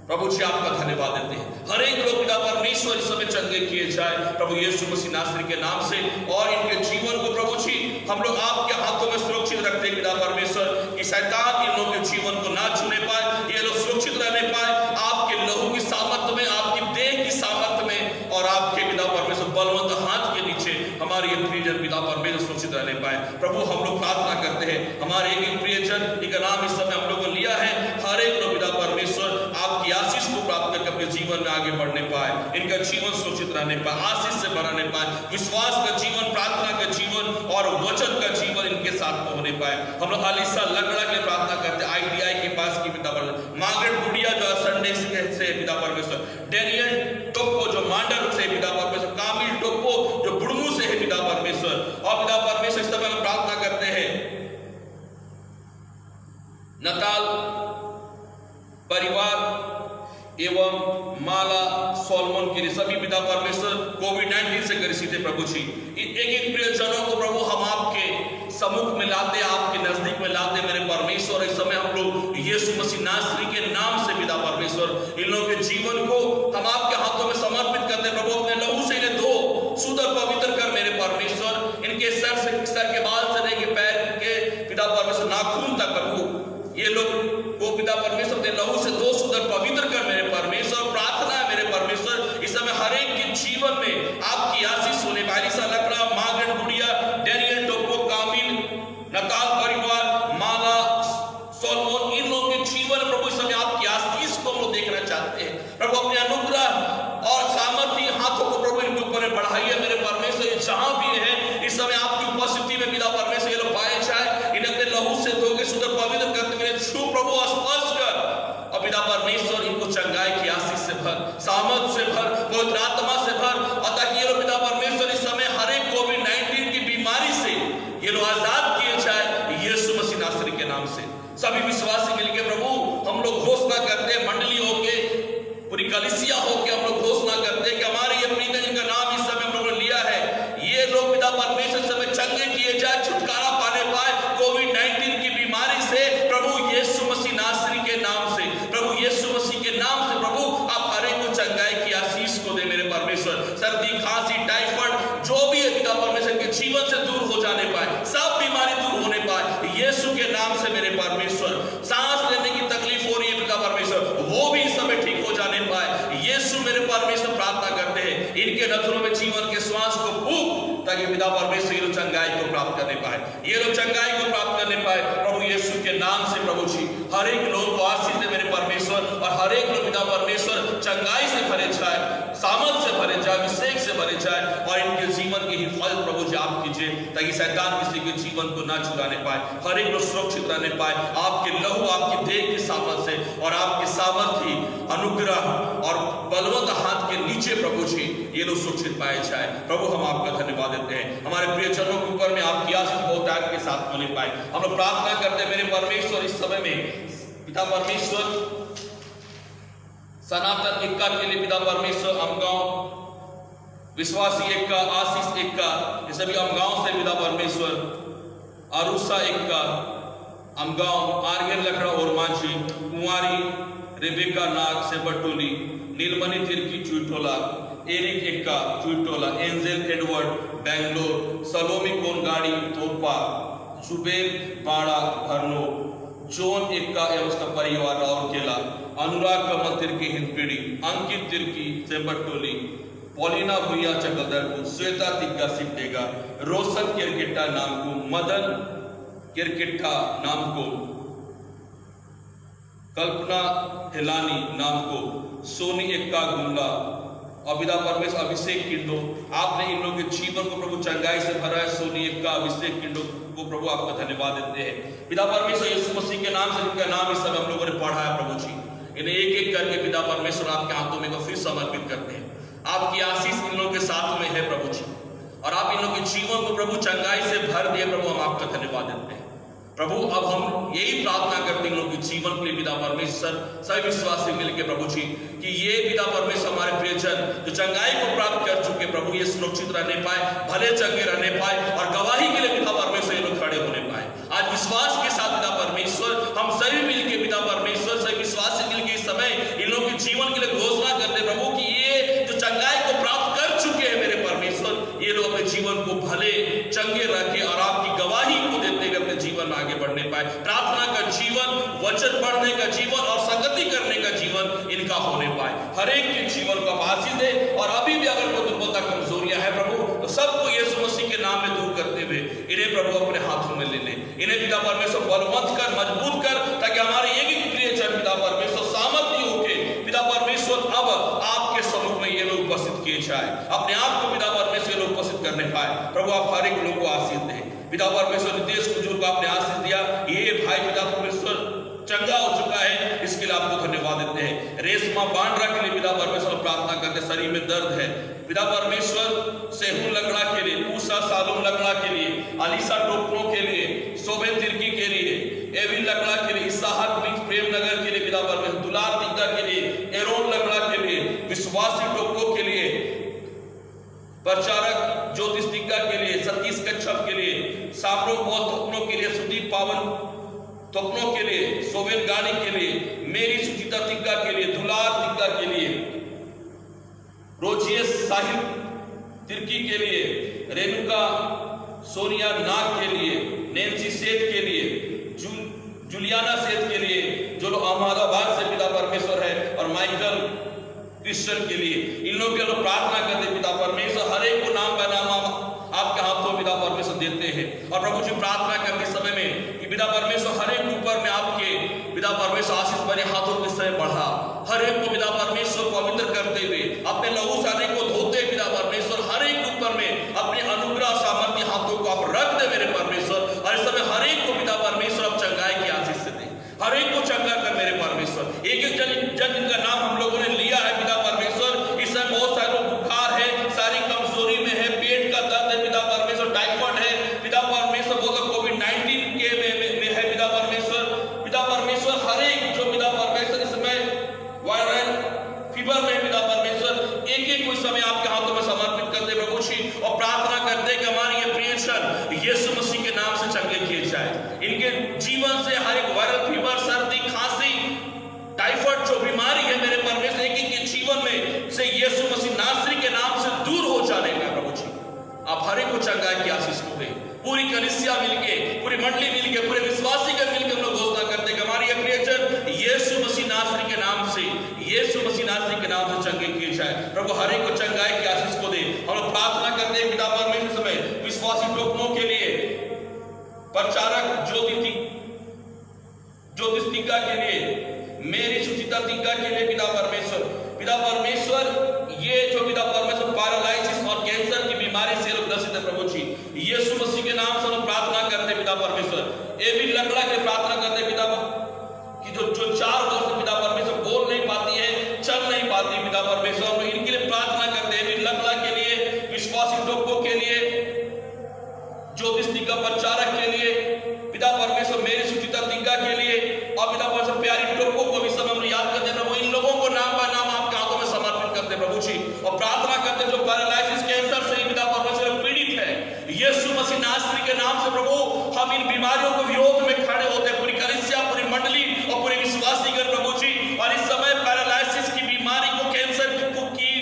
प्रभु जी, आपका धन्यवाद देते हैं। हर एक लोग पिता परमेश्वर इस समय चंगे किए जाए प्रभु यीशु मसीह नासरी के नाम से, और इनके जीवन को प्रभु जी हम लोग आपके हाथों में सुरक्षित रखते हैं पिता परमेश्वर, कि शैतान इन लोगों के जीवन को ना छूने पाए, ये लोग सुरक्षित रहने पाए आपके लहू की सामर्थ में, आपकी देह की सामर्थ में, और आपके पिता परमेश्वर बलवंत हाथ के नीचे हमारे ये प्रियजन पिता परमेश्वर सुरक्षित रहने पाए। प्रभु हम लोग प्रार्थना करते हैं हमारे एक एक प्रियजन जिनका नाम इस समय हम लोगों ने लिया है, हर एक लोग पिता परमेश्वर आपकी आशीष को प्राप्त करके अपने जीवन में आगे बढ़ने पाए, इनका जीवन सुरक्षित रहने पाए, आशीष से भरने पाए, विश्वास का जीवन, प्रार्थना का जीवन और वचन का जीवन इनके साथ में होने पाए। हम लोग अलीसा लकड़ा के प्रार्थना करते हैं ITI के पास की पिता परमेश्वर, मार्गरेट गुड़िया जो संडे से पिता परमेश्वर, डेनियल टोप्पो जो मांडर से पिता परमेश्वर, कामिल टोप्पो जो बुड़मू से है पिता परमेश्वर, और पिता परमेश्वर इस समय हम प्रार्थना करते हैं नताल परिवार एवं माला सोलमन के लिए सभी पिता परमेश्वर कोविड-19 से ग्रसित है प्रभु जी। एक एक प्रियजनों को प्रभु हम आपके सम्मुख में लाते, आपके नजदीक में लाते मेरे परमेश्वर। इस समय हम लोग यीशु मसीह नासरी के नाम से पिता परमेश्वर इन लोगों के जीवन को हम आपके हाथों में समर्पित करते प्रभु, अपने लहू से इन्हें धो, शुद्ध और पवित्र कर मेरे परमेश्वर। इनके सर के बाल से लेके पैर के पिता परमेश्वर नाखून तक प्रभु ये लोग को पिता परमेश्वर के लहू से दो शुद्ध पवित्र कर मेरे परमेश्वर। प्रार्थना है मेरे परमेश्वर इस समय हर एक के जीवन में आपकी आशीष होने वाली। सा लकड़ा, मार्गरेट गुड़िया, डेनियल टोप्पो, कामिल, नताल परिवार, माला सोलमन, इन लोगों के जीवन प्रभु इस समय आपकी आशीष को हम लोग देखना चाहते हैं प्रभु। अपने अनुग्रह और सामर्थ्य हाथों को प्रभु इनके ऊपर बढ़ाइए मेरे परमेश्वर। जहां भी है इस समय आपकी उपस्थिति में पिता परमेश्वर ये लोग पाए जाए, इन्हें अपने लहू से धोके शुद्ध पवित्र करते मेरे छू प्रभु स्पर्श कर, और पिता परमेश्वर इनको चंगाई की आशीष से भर, सामर्थ से भर, पवित्र आत्मा से भर, और ताकि ये लोग पिता परमेश्वर इस समय हर एक कोविड-19 की बीमारी से ये लोग आजाद किए जाए यीशु मसीह नासरी के नाम से। सभी विश्वासी मिलकर प्रभु हम लोग घोषणा करते हैं, मंडली होके, पूरी कलीसिया होके हम लोग घोषणा करते हैं कि हमारे ये प्रियजन जिनका नाम इस समय हम लोगों ने लिया है, ये लोग पिता परमेश्वर समय चंगे किए जाए, छुटकारा पाने पाए कोविड-19 की बीमारी से प्रभु यीशु मसीह नासरी के नाम से। प्रभु यीशु मसीह के नाम से प्रभु आप हर एक को चंगाई की आशीष को दे मेरे परमेश्वर। सर्दी, खांसी, टाइफाइड जो भी है पिता परमेश्वर के जीवन से दूर हो जाने पाए, सब बीमारी दूर होने पाए यीशु के नाम से मेरे परमेश्वर। सांस लेने की तकलीफ हो रही है पिता परमेश्वर, वो भी इस समय ठीक हो जाने पाए यीशु मेरे परमेश्वर। प्रार्थना करते हैं इनके नथनों में जीवन के श्वास को फूंक, ताकि पिता परमेश्वर ये लोग चंगाई को प्राप्त करने पाए, ये लोग चंगाई को प्राप्त करने पाए प्रभु यीशु के नाम से। प्रभु जी हर एक लोग को आशीष दे मेरे परमेश्वर, और हर एक लोग पिता परमेश्वर चंगाई से भरे जाए, सामर्थ से भरे जाए, अभिषेक से भरे जाए, और इनके जीवन की हिफाजत प्रभु जी आप कीजिए, ताकि शैतान किसी के जीवन को ना चुराने पाए, हर एक लोग सुरक्षित रहने पाए आपके लहू, आपकी देह की सामर्थ से, और आपके सामर्थ्य, अनुग्रह और बलवंत हाथ के नीचे प्रभु जी ये लोग सुरक्षित पाए जाए। प्रभु हम आपका धन्यवाद देते हैं, हमारे प्रियजनों के ऊपर में आपकी आशीष बहुत त्याग के साथ होने पाए। हम लोग प्रार्थना करते हैं मेरे परमेश्वर इस समय में पिता परमेश्वर सनातन इक्का के लिए पिता परमेश्वर अमगांव विश्वासी इक्का, आशीष इक्का, ये सभी अमगांव से पिता परमेश्वर अरुषा इक्का, अमगांव, आर्यन लखड़ा और माझी, कुंवारी रेबेका नाग से बटोली, नीलमणि तिर्की चुईटोला, एरिक इक्का चुईटोला, एंजेल एडवर्ड बेंगलोर, सलोमी कोनगाड़ी तोपा, जुबेल बाड़ा भरनो, जोन इक्का एवं उसका परिवार राउरकेला, अनुराग कमल तिर्की हिंदपीढ़ी, अंकित तिर्की से बटोली, पॉलिना भुइया चकलदरपुर, श्वेता तिग्गा सिमडेगा, रोशन किरकिट्टा नाम को, मदन किरकिट्टा नाम को, कल्पना हिलानी नाम को, सोनी इक्का गुमला, अभिदा परमेश्वर अभिषेक किंडो, आपने इन लोगों के जीवन को प्रभु चंगाई से भरा है। सोनी इक्का, अभिषेक किंडो को प्रभु आपका धन्यवाद देते हैं। पिता परमेश्वर यीशु मसीह के नाम से जिनका नाम इस समय हम लोगों ने पढ़ा है प्रभु जी, इन्हें एक एक करके पिता परमेश्वर आपके हाथों में फिर समर्पित करते हैं। आपकी आशीष इन लोगों के साथ में है प्रभु जी, और आप इन लोगों के जीवन को प्रभु चंगाई से भर दिए प्रभु, हम आपका धन्यवाद देते हैं प्रभु। अब हम यही प्रार्थना करते हैं इन लोगों के जीवन के लिए पिता परमेश्वर, सभी विश्वासी मिलकर प्रभु जी, कि ये पिता परमेश्वर हमारे प्रियजन जो चंगाई को प्राप्त कर चुके प्रभु, ये सुरक्षित रहने पाए, भले चंगे रहने पाए, और गवाही के लिए पिता परमेश्वर ये लोग खड़े होने पाए। आज विश्वास के साथ पिता परमेश्वर हम सभी मिलकर पिता परमेश्वर, सभी विश्वासी मिलकर इस समय इन लोगों के जीवन के लिए घोषणा करते प्रभु कि ये जो चंगाई को प्राप्त कर चुके हैं मेरे परमेश्वर, ये लोग अपने जीवन को भले चंगे रखे और आपकी गवाही को देते हुए अपने जीवन में आगे बढ़ने पाए। प्रार्थना का जीवन, वचन पढ़ने का जीवन और संगति करने का जीवन इनका होने पाए। हर एक के जीवन को आशीष दे, और अभी भी अगर कोई दुर्बलता कमजोरियां है प्रभु, तो सबको यीशु मसीह के नाम में दूर करते हुए इन्हें प्रभु अपने हाथों में ले ले। इन्हें पिता परमेश्वर बलवंत कर, मजबूत कर, ताकि हमारे एक एक प्रियजन पिता परमेश्वर सामर्थ्य होके पिता परमेश्वर अब आपके सम्मुख में ये लोग उपस्थित किए जाए, अपने आप को पिता परमेश्वर लोग उपस्थित करने पाए प्रभु। आप हर एक लोग को आशीष दें पिता परमेश्वर। नितेश कुजूर को आपने आशीष दिया, ये भाई पिता परमेश्वर चंगा हो चुका है, इसके लिए आपको धन्यवाद देते हैं। रेशमा बांड्रा के लिए पिता परमेश्वर प्रार्थना करते, शरीर में दर्द है पिता परमेश्वर। सेहू लकड़ा के लिए, पूसा सालूम लकड़ा के लिए, अलीसा टोपनो के लिए, शोभन तिर्की के लिए, एविन लकड़ा के लिए, इसाहक प्रेमनगर के लिए पिता परमेश्वर, दुलार तिग्गा के लिए, एरोन लकड़ा के लिए, विश्वासी टोपको के लिए, प्रचारक ज्योतिष तिग्गा के लिए, सतीश कच्छप के लिए, साबरो बहुत थोपनों के लिए, सुदीप पावन थोपनों के लिए, सोवेन गानी के लिए, मेरी सुचिता तिग्गा के लिए, दुलार तिग्गा के लिए, रोजियस साहिब तिर्की के लिए, रेणुका सोनिया नाग के लिए, नैन्सी सेठ के लिए, जुलियाना सेठ के लिए जो लोग अहमदाबाद से पिता परमेश्वर है, और माइकल क्रिश्चियन के लिए, इन लोग के लोग प्रार्थना करते पिता परमेश्वर। हर एक को नाम बनाम आपके हाथों पिता परमेश्वर देते हैं, और प्रभु जी प्रार्थना करते समय में कि पिता परमेश्वर हर एक ऊपर में आपके पिता परमेश्वर आशीष भरे हाथों के समय बढ़ा, हर एक को पिता परमेश्वर पवित्र करते हुए अपने लहू से हर एक को धोते पिता परमेश्वर, हर एक ऊपर में अपने अनुग्रह सामर्थ्य हाथों को आप रख दे मेरे परमेश्वर। और इस समय हर एक को पिता परमेश्वर आप चंगाई की आशीष से दे, हर एक को चंगा कर मेरे परमेश्वर। एक एक जन जिनका नाम हम लोगों ने लिया है पिता परमेश्वर, इस समय बहुत सारे लोग बुखार है, सारी कमजोरी में है, पेट का दर्द है पिता परमेश्वर, टाइफाइड है पिता परमेश्वर, बहुत कोविड-19 के में है पिता परमेश्वर। पिता परमेश्वर हर एक जो पिता परमेश्वर इस समय वायरल फीवर में पिता परमेश्वर, एक एक को इस समय आपके हाथों में समर्पित करते प्रभु जी, और प्रार्थना करते कि हमारे ये प्रियजन यीशु मसीह के नाम से चंगे किए जाए। इनके जीवन से हर एक वायरल फीवर, सर्दी, खांसी, टाइफाइड जो बीमारी है मेरे परमेश्वर, एक एक के जीवन में से यीशु मसीह नासरी के नाम से दूर हो जाने का प्रभु जी आप हर एक को चंगाई की आशीष को दें। पूरी कलीसिया मिलके, पूरी मंडली मिलके, पूरे विश्वासी का मिलकर हम लोग घोषणा करते हैं कि हमारे ये प्रियजन यीशु मसीह नासरी के नाम से, यीशु मसीह नासरी के नाम से चंगे किए जाए। प्रभु हर एक को चंगाई की आशीष को दे। हम लोग प्रार्थना करते हैं पिता परमेश्वर समय विश्वासी टोकनों के लिए, प्रचारक ज्योतिष तिग्गा के लिए, मेरी सुचिता तिग्गा के लिए पिता परमेश्वर। पिता परमेश्वर ये जो पिता परमेश्वर पैरालाइसिस और कैंसर की बीमारी से लोग ग्रसित है प्रभु जी, यीशु मसीह के नाम से हम प्रार्थना करते पिता परमेश्वर। एविन लकड़ा के प्रार्थना करते पिता कि जो 4 वर्ष पिता परमेश्वर बोल नहीं पाती है, चल नहीं पाती पिता परमेश्वर, हम इनके लिए प्रार्थना करते हैं। एविन लकड़ा के लिए, विश्वासी लोगों के लिए, ज्योतिष तिग्गा प्रचारक के लिए पिता परमेश्वर, मेरी सुचिता तिग्गा के लिए, और पिता परमेश्वर प्यारी यीशु मसीह नासरी के नाम से प्रभु हम इन बीमारियों को विरोध में खड़े होते हैं, पूरी कलीसिया, पूरी मंडली और पूरे विश्वासीगण प्रभु जी। और इस समय पैरालिसिस की बीमारी को, कैंसर की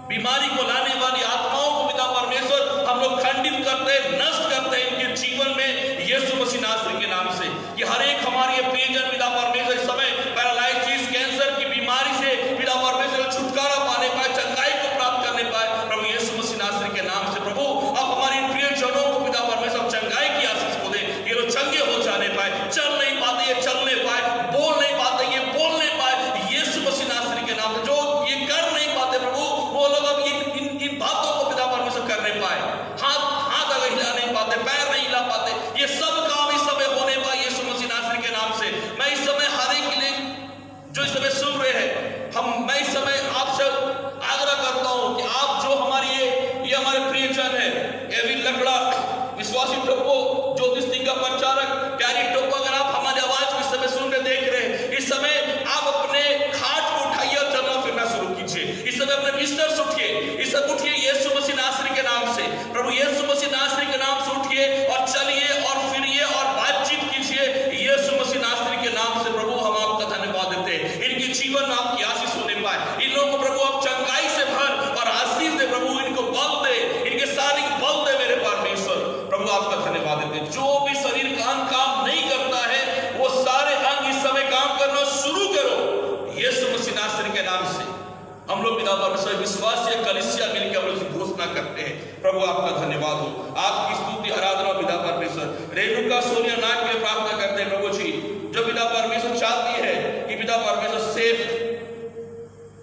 बीमारी को लाने वाली आत्माओं को पिता परमेश्वर हम लोग खंडित करते हैं, नष्ट करते हैं इनके जीवन में यीशु मसीह नासरी के नाम से। कि हर एक हमारे प्रियजन पिता परमेश्वर इस समय पैरालिसिस, कैंसर की बीमारी से पिता परमेश्वर छुटकारा पाने पाए, चंगाई को प्राप्त करने पाए प्रभु यीशु मसीह नासरी के नाम से। प्रभु अब हमारे प्रियजनों को पिता परमेश्वर चंगाई की आशीष को दे, ये लोग चंगे हो जाने पाए, चल नहीं पाते ये चलने पाए, बोल नहीं पाते ये बोलने पाए यीशु मसीह नासरी के नाम से। जो ये कर नहीं पाते प्रभु, वो लोग अब इन बातों को पिता परमेश्वर करने पाए, हाथ अगर हिला नहीं पाते, पैर नहीं हिला पाते, ये सब काम इस समय होने पाए यीशु मसीह नासरी के नाम से। मैं इस समय हर एक के लिए जो इस समय सुन रहे हैं, मैं इस समय आपसे आग्रह करता हूं कि आप जो हमारी ये हमारे प्रियजन है, एविन लकड़ा, विश्वासी टोपो, ज्योतिष का प्रचारक प्यारी टोपो, अगर आप हमारी आवाज को इस समय सुन रहे, देख रहे हैं, इस समय आप अपने खाट को उठाइए और चलना फिरना शुरू कीजिए। इस समय अपने बिस्तर से उठिए, इस समय उठिए यीशु मसीह नासरी के नाम से। प्रभु यीशु मसीह नासरी के नाम से उठिए और चलिए और फिरिए और बातचीत कीजिए यीशु मसीह नासरी के नाम से। प्रभु हम आपका धन्यवाद देते हैं, इनके जीवन में आपकी आशीष होने पाए, इन लोगों को प्रभु आप चंगाई से भर और आशीष दे प्रभु, इनको बल दे, इनके शारीरिक बल दे मेरे परमेश्वर। प्रभु आपका धन्यवाद देते हैं, जो भी शरीर का अंग काम नहीं करता है वो सारे अंग इस समय काम करना शुरू करो यीशु मसीह नासरी के नाम से। हम लोग पिता परमेश्वर विश्वास या कलीसिया मिलकर हम लोग घोषणा करते हैं। प्रभु आपका धन्यवाद हो, आपकी स्तुति आराधना पिता परमेश्वर। रेणुका सोनिया नाग के लिए प्रार्थना करते हैं प्रभु जी, जो पिता परमेश्वर चाहती है कि पिता परमेश्वर सेफ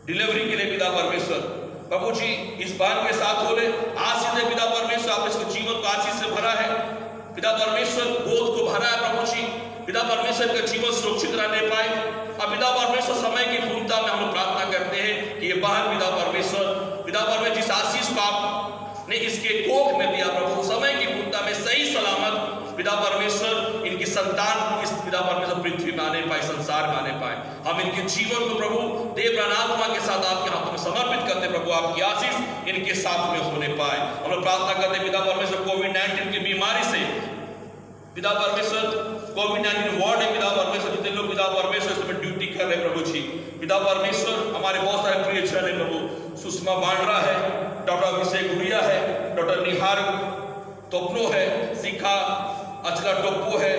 डिलीवरी के लिए पिता परमेश्वर प्रभु जी इस बार के साथ हो ले, आशीष दे पिता परमेश्वर। आप इसके जीवन को आशीष से भरा है पिता परमेश्वर, गोद को भरा है प्रभु जी, पिता परमेश्वर का जीवन सुरक्षित रहने पाए। अब पिता परमेश्वर समय की पूर्णता में हम लोग प्रार्थना करते हैं कि ये बहन पिता परमेश्वर जिस आशीष को आपने इसके कोख में दिया प्रभु, समय की पूर्णता में सही सलामत पिता परमेश्वर इनकी संतान इस पिता परमेश्वर पृथ्वी में आने पाए, संसार में आने पाए। हम इनके जीवन को प्रभु देव प्राणात्मा के साथ आपके हाथों में समर्पित करते प्रभु, आपकी आशीष इनके साथ में होने पाए। हम लोग प्रार्थना करते पिता परमेश्वर कोविड-19 की बीमारी से पिता परमेश्वर, कोविड-19 वार्ड है पिता परमेश्वर, जितने लोग पिता परमेश्वर इसमें ड्यूटी कर रहे प्रभु जी, पिता परमेश्वर हमारे बहुत सारे प्रियजन है प्रभु, सुषमा बांड्रा है, डॉक्टर अभिषेक भुइया है, डॉक्टर निहार तोपनो है, शिखा अचला टोप्पो है,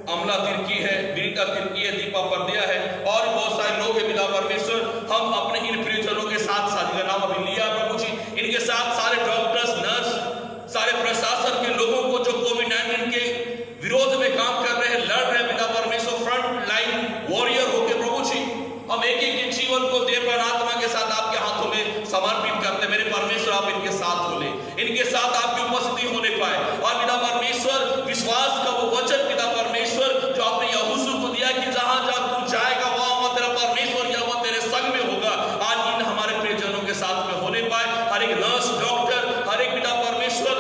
अमला तिर्की है, विनीता तिर्की है, दीपा परदिया है और बहुत सारे लोग हैं पिता परमेश्वर। हम अपने इन प्रियजनों के साथ जिनका नाम अभी लिया प्रभु जी, इनके साथ सारे डॉक्टर्स, नर्स, सारे प्रशासन के लोगों को जो कोविड-19 के विरोध में काम कर रहे हैं, लड़ रहे हैं पिता परमेश्वर, फ्रंट लाइन वॉरियर होके प्रभु जी, हम एक एक के जीवन को देव प्राणात्मा के साथ आपके हाथों में समर्पित करते हैं मेरे परमेश्वर। आप इनके साथ हो ले, इनके साथ आपकी उपस्थिति होने पाए और पिता परमेश्वर विश्वास का वो वचन पिता परमेश्वर जो आपने यहोशू को दिया कि जहां जहां तू जाएगा वहां तेरा परमेश्वर या वहां तेरे संग में होगा, आज इन हमारे प्रियजनों के साथ में होने पाए। हर एक नर्स, डॉक्टर, हर एक पिता परमेश्वर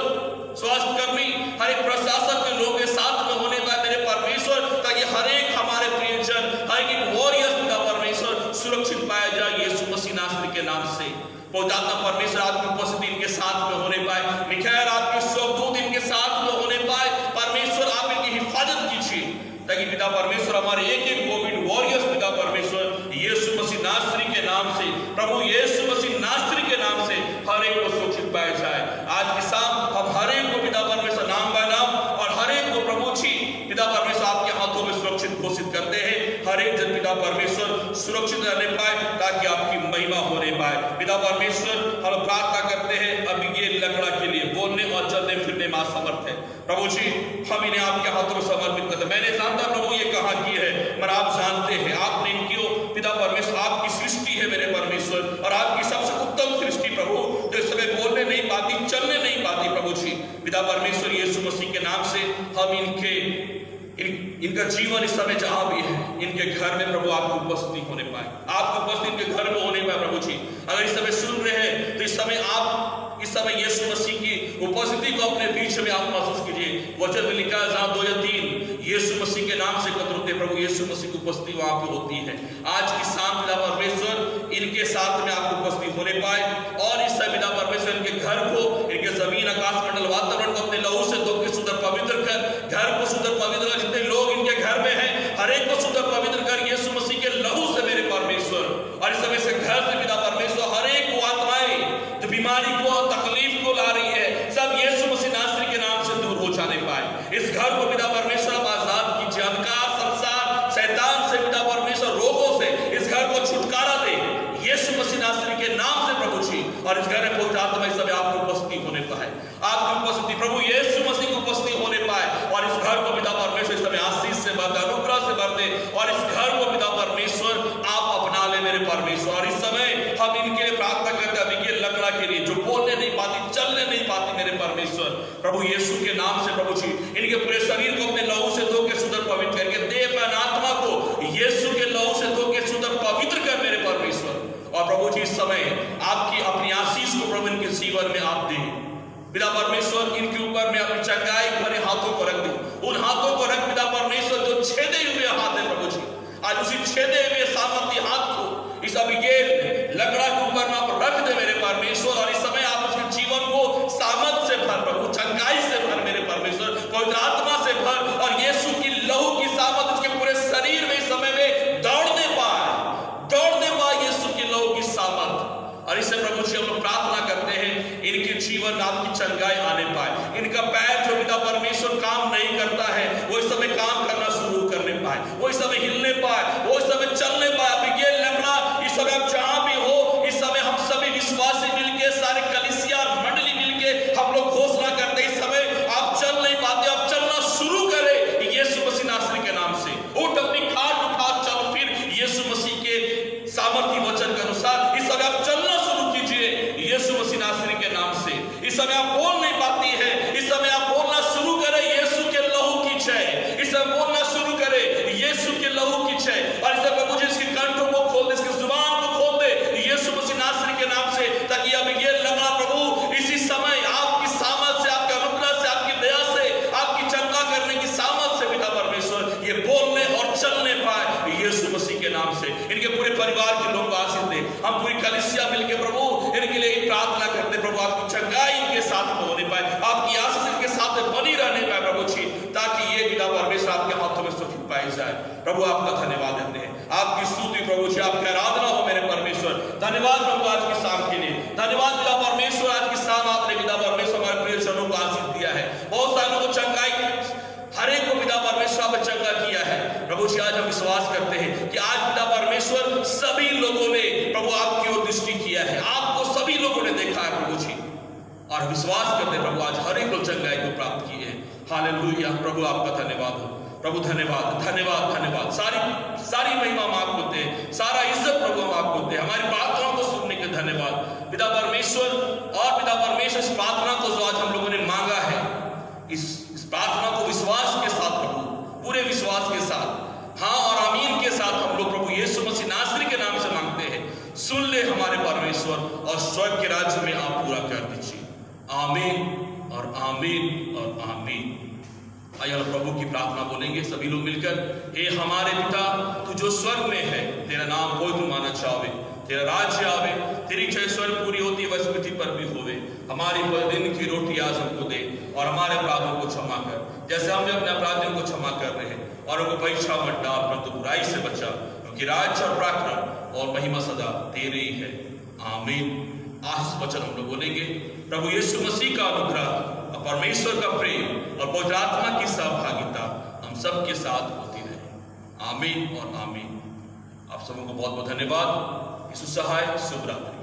स्वास्थ्य कर्मी, हर एक प्रशासन के लोग के साथ में होने पाए मेरे परमेश्वर, ताकि हर एक हमारे प्रियजन, हर एक वॉरियर पिता परमेश्वर सुरक्षित पाया जाए यीशु मसीह नासरी के नाम से। पहुंचाता परमेश्वर आपकी उपस्थिति इनके साथ में होने पाए, मिखाएल आपके स्वर्गदूत इनके साथ में होने पाए। परमेश्वर आप इनकी हिफाजत कीजिए ताकि पिता परमेश्वर हमारे एक एक कोविड वॉरियर्स पिता परमेश्वर यीशु मसीह नासरी के नाम से, प्रभु यीशु मसीह नासरी के नाम से हर एक को सुरक्षित पाया जाए। आज की शाम हम हर एक को पिता परमेश्वर नाम बाय नाम और हर एक को प्रभु जी पिता परमेश्वर आपके हाथों में सुरक्षित घोषित करते हैं। हर एक जन पिता परमेश्वर सुरक्षित रहने पाए ताकि आपकी महिमा होने पाए। पिता परमेश्वर हम प्रार्थना करते हैं अभी ये लकड़ा के लिए बोलने और चलने फिरने में असमर्थ है प्रभु जी, हम इन्हें आपके हाथों में समर्पित करते हैं। मैंने जानता प्रभु ये कहाँ की है, मगर आप जानते हैं, आपने इनकी पिता परमेश्वर आपकी सृष्टि है मेरे परमेश्वर, और आपकी सबसे उत्तम सृष्टि प्रभु जो इस समय बोलने नहीं पाती, चलने नहीं पाती प्रभु जी, पिता परमेश्वर यीशु मसीह के नाम से हम इनका जीवन इस समय जहां भी है इनके घर में प्रभु आपकी उपस्थिति होने पाए, आपकी उपस्थिति इनके घर में होने पाए प्रभु जी। अगर इस समय सुन रहे हैं तो इस समय आप इस समय यीशु मसीह की उपस्थिति को अपने बीच में आप महसूस कीजिए। वचन में लिखा है जहां 2 या 3 यीशु मसीह के नाम से एकत्र होते प्रभु यीशु मसीह की उपस्थिति वहां पे होती है। आज की शाम पिता परमेश्वर इनके साथ में आपकी उपस्थिति होने पाए और इस समय पिता परमेश्वर इनके घर को, इनके जमीन आकाश मंडल वातावरण आवरण को अपने लहू से धो के शुद्ध पवित्र कर, घर को शुद्ध पवित्र कर, जितने लोग इनके घर में हैं हर एक को शुद्ध पवित्र कर यीशु मसीह के लहू से मेरे परमेश्वर। और इस समय से घर से पिता परमेश्वर हर एक को आत्माएं जो बीमारी को और तकलीफ को ला रही है सब यीशु मसीह नासरी के नाम से दूर हो जाने पाए। इस घर को पिता परमेश्वर आप आजाद कीजिए, अंधकार संसार शैतान से पिता परमेश्वर रोगों से इस घर को छुटकारा दे यीशु मसीह नासरी के नाम से प्रभु जी। और इस घर में पवित्र आत्मा इस समय आपकी उपस्थिति होने पाए, आपकी उपस्थिति प्रभु यीशु मसीह की उपस्थिति होने पाए। और इस घर को पिता परमेश्वर इस समय आशीष से भर दे, अनुग्रह से भर दे। और इस घर को पिता परमेश्वर आप अपना ले मेरे परमेश्वर। और इस समय हम इनके लिए प्रार्थना करते हैं ये लकड़ा के लिए जो बोलने नहीं पाती चलने नहीं पाती मेरे परमेश्वर प्रभु यीशु के नाम से प्रभु जी इनके पूरे शरीर को अपने लहू से धो के शुद्ध पवित्र करके देह मन आत्मा को यीशु के लहू से धो के शुद्ध पवित्र कर मेरे परमेश्वर। और प्रभु जी इस समय आपकी अपनी आशीष को प्रभु इनके जीवन में आप दें पिता परमेश्वर। इनके ऊपर में अपनी चंगाई भरे हाथों को रख दे, उन हाथों को रख पिता परमेश्वर जो छेदे हुए हाथ है प्रभु जी। आज उसी छेदे हुए सामर्थ्य हाथ को इस अबीगेल लकड़ा के ऊपर में आप रख दे मेरे परमेश्वर। और इस समय आप उसके जीवन को सामर्थ से भर प्रभु, चंगाई से भर मेरे परमेश्वर, पवित्र आत्मा से भर। और यीशु की लहू की सामर्थ उसके पूरे शरीर में इस समय में दौड़ने पाए यीशु की लहू की सामर्थ। और इससे प्रभु जी हम लोग प्रार्थना करते हैं इनके जीवन में आपकी चंगाई आने पाए। इनका पैर जो पिता परमेश्वर काम नहीं करता है वो इस समय काम करना शुरू करने पाए, वो इस समय हिलने पाए, वो इस समय चलने पाए। अब ये लकड़ा इस समय आप जहां भी हो इस समय हम सभी विश्वासी मिलके सारे कलीसिया मंडली मिलके हम लोग घोषणा करते इस समय आप चल नहीं पाते, आप चलना शुरू करें यीशु मसीह नासरी के नाम से। उठ अपनी खाट उठा चल फिर यीशु मसीह के सामर्थ्य वचन के अनुसार इस समय आप चलना शुरू कीजिए यीशु मसीह नासरी के नाम से। इस समय आप बोल नहीं पाती है, इस समय आप बोलना शुरू करें यीशु के लहू की जय। इस समय बोलना शुरू करें यीशु के लहू की जय। और इस समय मुझे इसके कंठों को खोल दे, इसकी जुबान को खोल दे यीशु मसीह नासरी के नाम से, ताकि अब ये लकड़ा प्रभु इसी समय आपकी सामर्थ से, आपके अनुग्रह से, आपकी दया से, आपकी चंगा करने की सामर्थ से पिता परमेश्वर ये बोलने और चलने पाए यीशु मसीह के नाम से। इनके पूरे परिवार के लोग आशीष दे। हम पूरी कलीसिया मिलके प्रभु इनके लिए प्रार्थना करते प्रभु आपकी चंगाई इनके साथ में होने पाए, आपकी आशीष इनके साथ में बनी रहने पाए प्रभु जी, ताकि ये पिता परमेश्वर आपके हाथों में सुरक्षित पाई जाए। प्रभु आपका धन्यवाद देते हैं, आपकी स्तुति प्रभु जी, आपकी आराधना हो मेरे परमेश्वर। धन्यवाद प्रभु आज की शाम के लिए, धन्यवाद पिता परमेश्वर आज की शाम आपने पिता परमेश्वर हमारे प्रिय जनों को आशीष दिया है। बहुत सारे लोगों को चंगाई हर एक को पिता परमेश्वर आपने चंगा किया है प्रभु जी। आज हम विश्वास करते हैं कि आज पिता परमेश्वर सभी लोगों ने प्रभु आपकी ओर दृष्टि किया है, आपको सभी लोगों ने देखा है प्रभु जी। और विश्वास करते हैं प्रभु आज हर एक लोग चंगाई को प्राप्त किए हैं। हालेलुया प्रभु आपका धन्यवाद हो प्रभु, धन्यवाद धन्यवाद धन्यवाद। सारी महिमा हम आपको देते हैं, सारा इज्जत प्रभु हम आपको देते हैं। हमारी प्रार्थनाओं को सुनने के धन्यवाद पिता परमेश्वर। और पिता परमेश्वर इस प्रार्थना को जो आज हम लोगों ने मांगा है इस प्रार्थना को विश्वास के साथ प्रभु, पूरे विश्वास के साथ हाँ और आमीन के साथ हम लोग प्रभु यीशु मसीह नासरी के नाम से मांगते हैं। सुन ले हमारे परमेश्वर और स्वर्ग के राज्य में आप पूरा कर दीजिए। आमीन और आमीन और आमीन। आइए हम प्रभु की प्रार्थना बोलेंगे सभी लोग मिलकर। हे हमारे पिता तू जो स्वर्ग में है, तेरा नाम पवित्र माना जावे, तेरा राज्य आवे, तेरी इच्छा स्वर्ग पूरी होती है वैसे पृथ्वी पर भी होवे। हमारी प्रतिदिन की रोटी आज हमको दे और हमारे अपराधों को क्षमा कर जैसे हम अपने अपराधियों को क्षमा कर रहे हैं। और उनको परीक्षा मत डाल परंतु बुराई से बचा, क्योंकि राज्य और पराक्रम और महिमा सदा तेरे ही है। आमीन। आज वचन हम लोग बोलेंगे। प्रभु यीशु मसीह का अनुग्रह, परमेश्वर का प्रेम और पवित्र आत्मा की सहभागिता हम सबके साथ होती रहे। आमीन और आमीन। आप सबों को बहुत बहुत धन्यवाद। यीशु सहाय। शुभ रात्रि।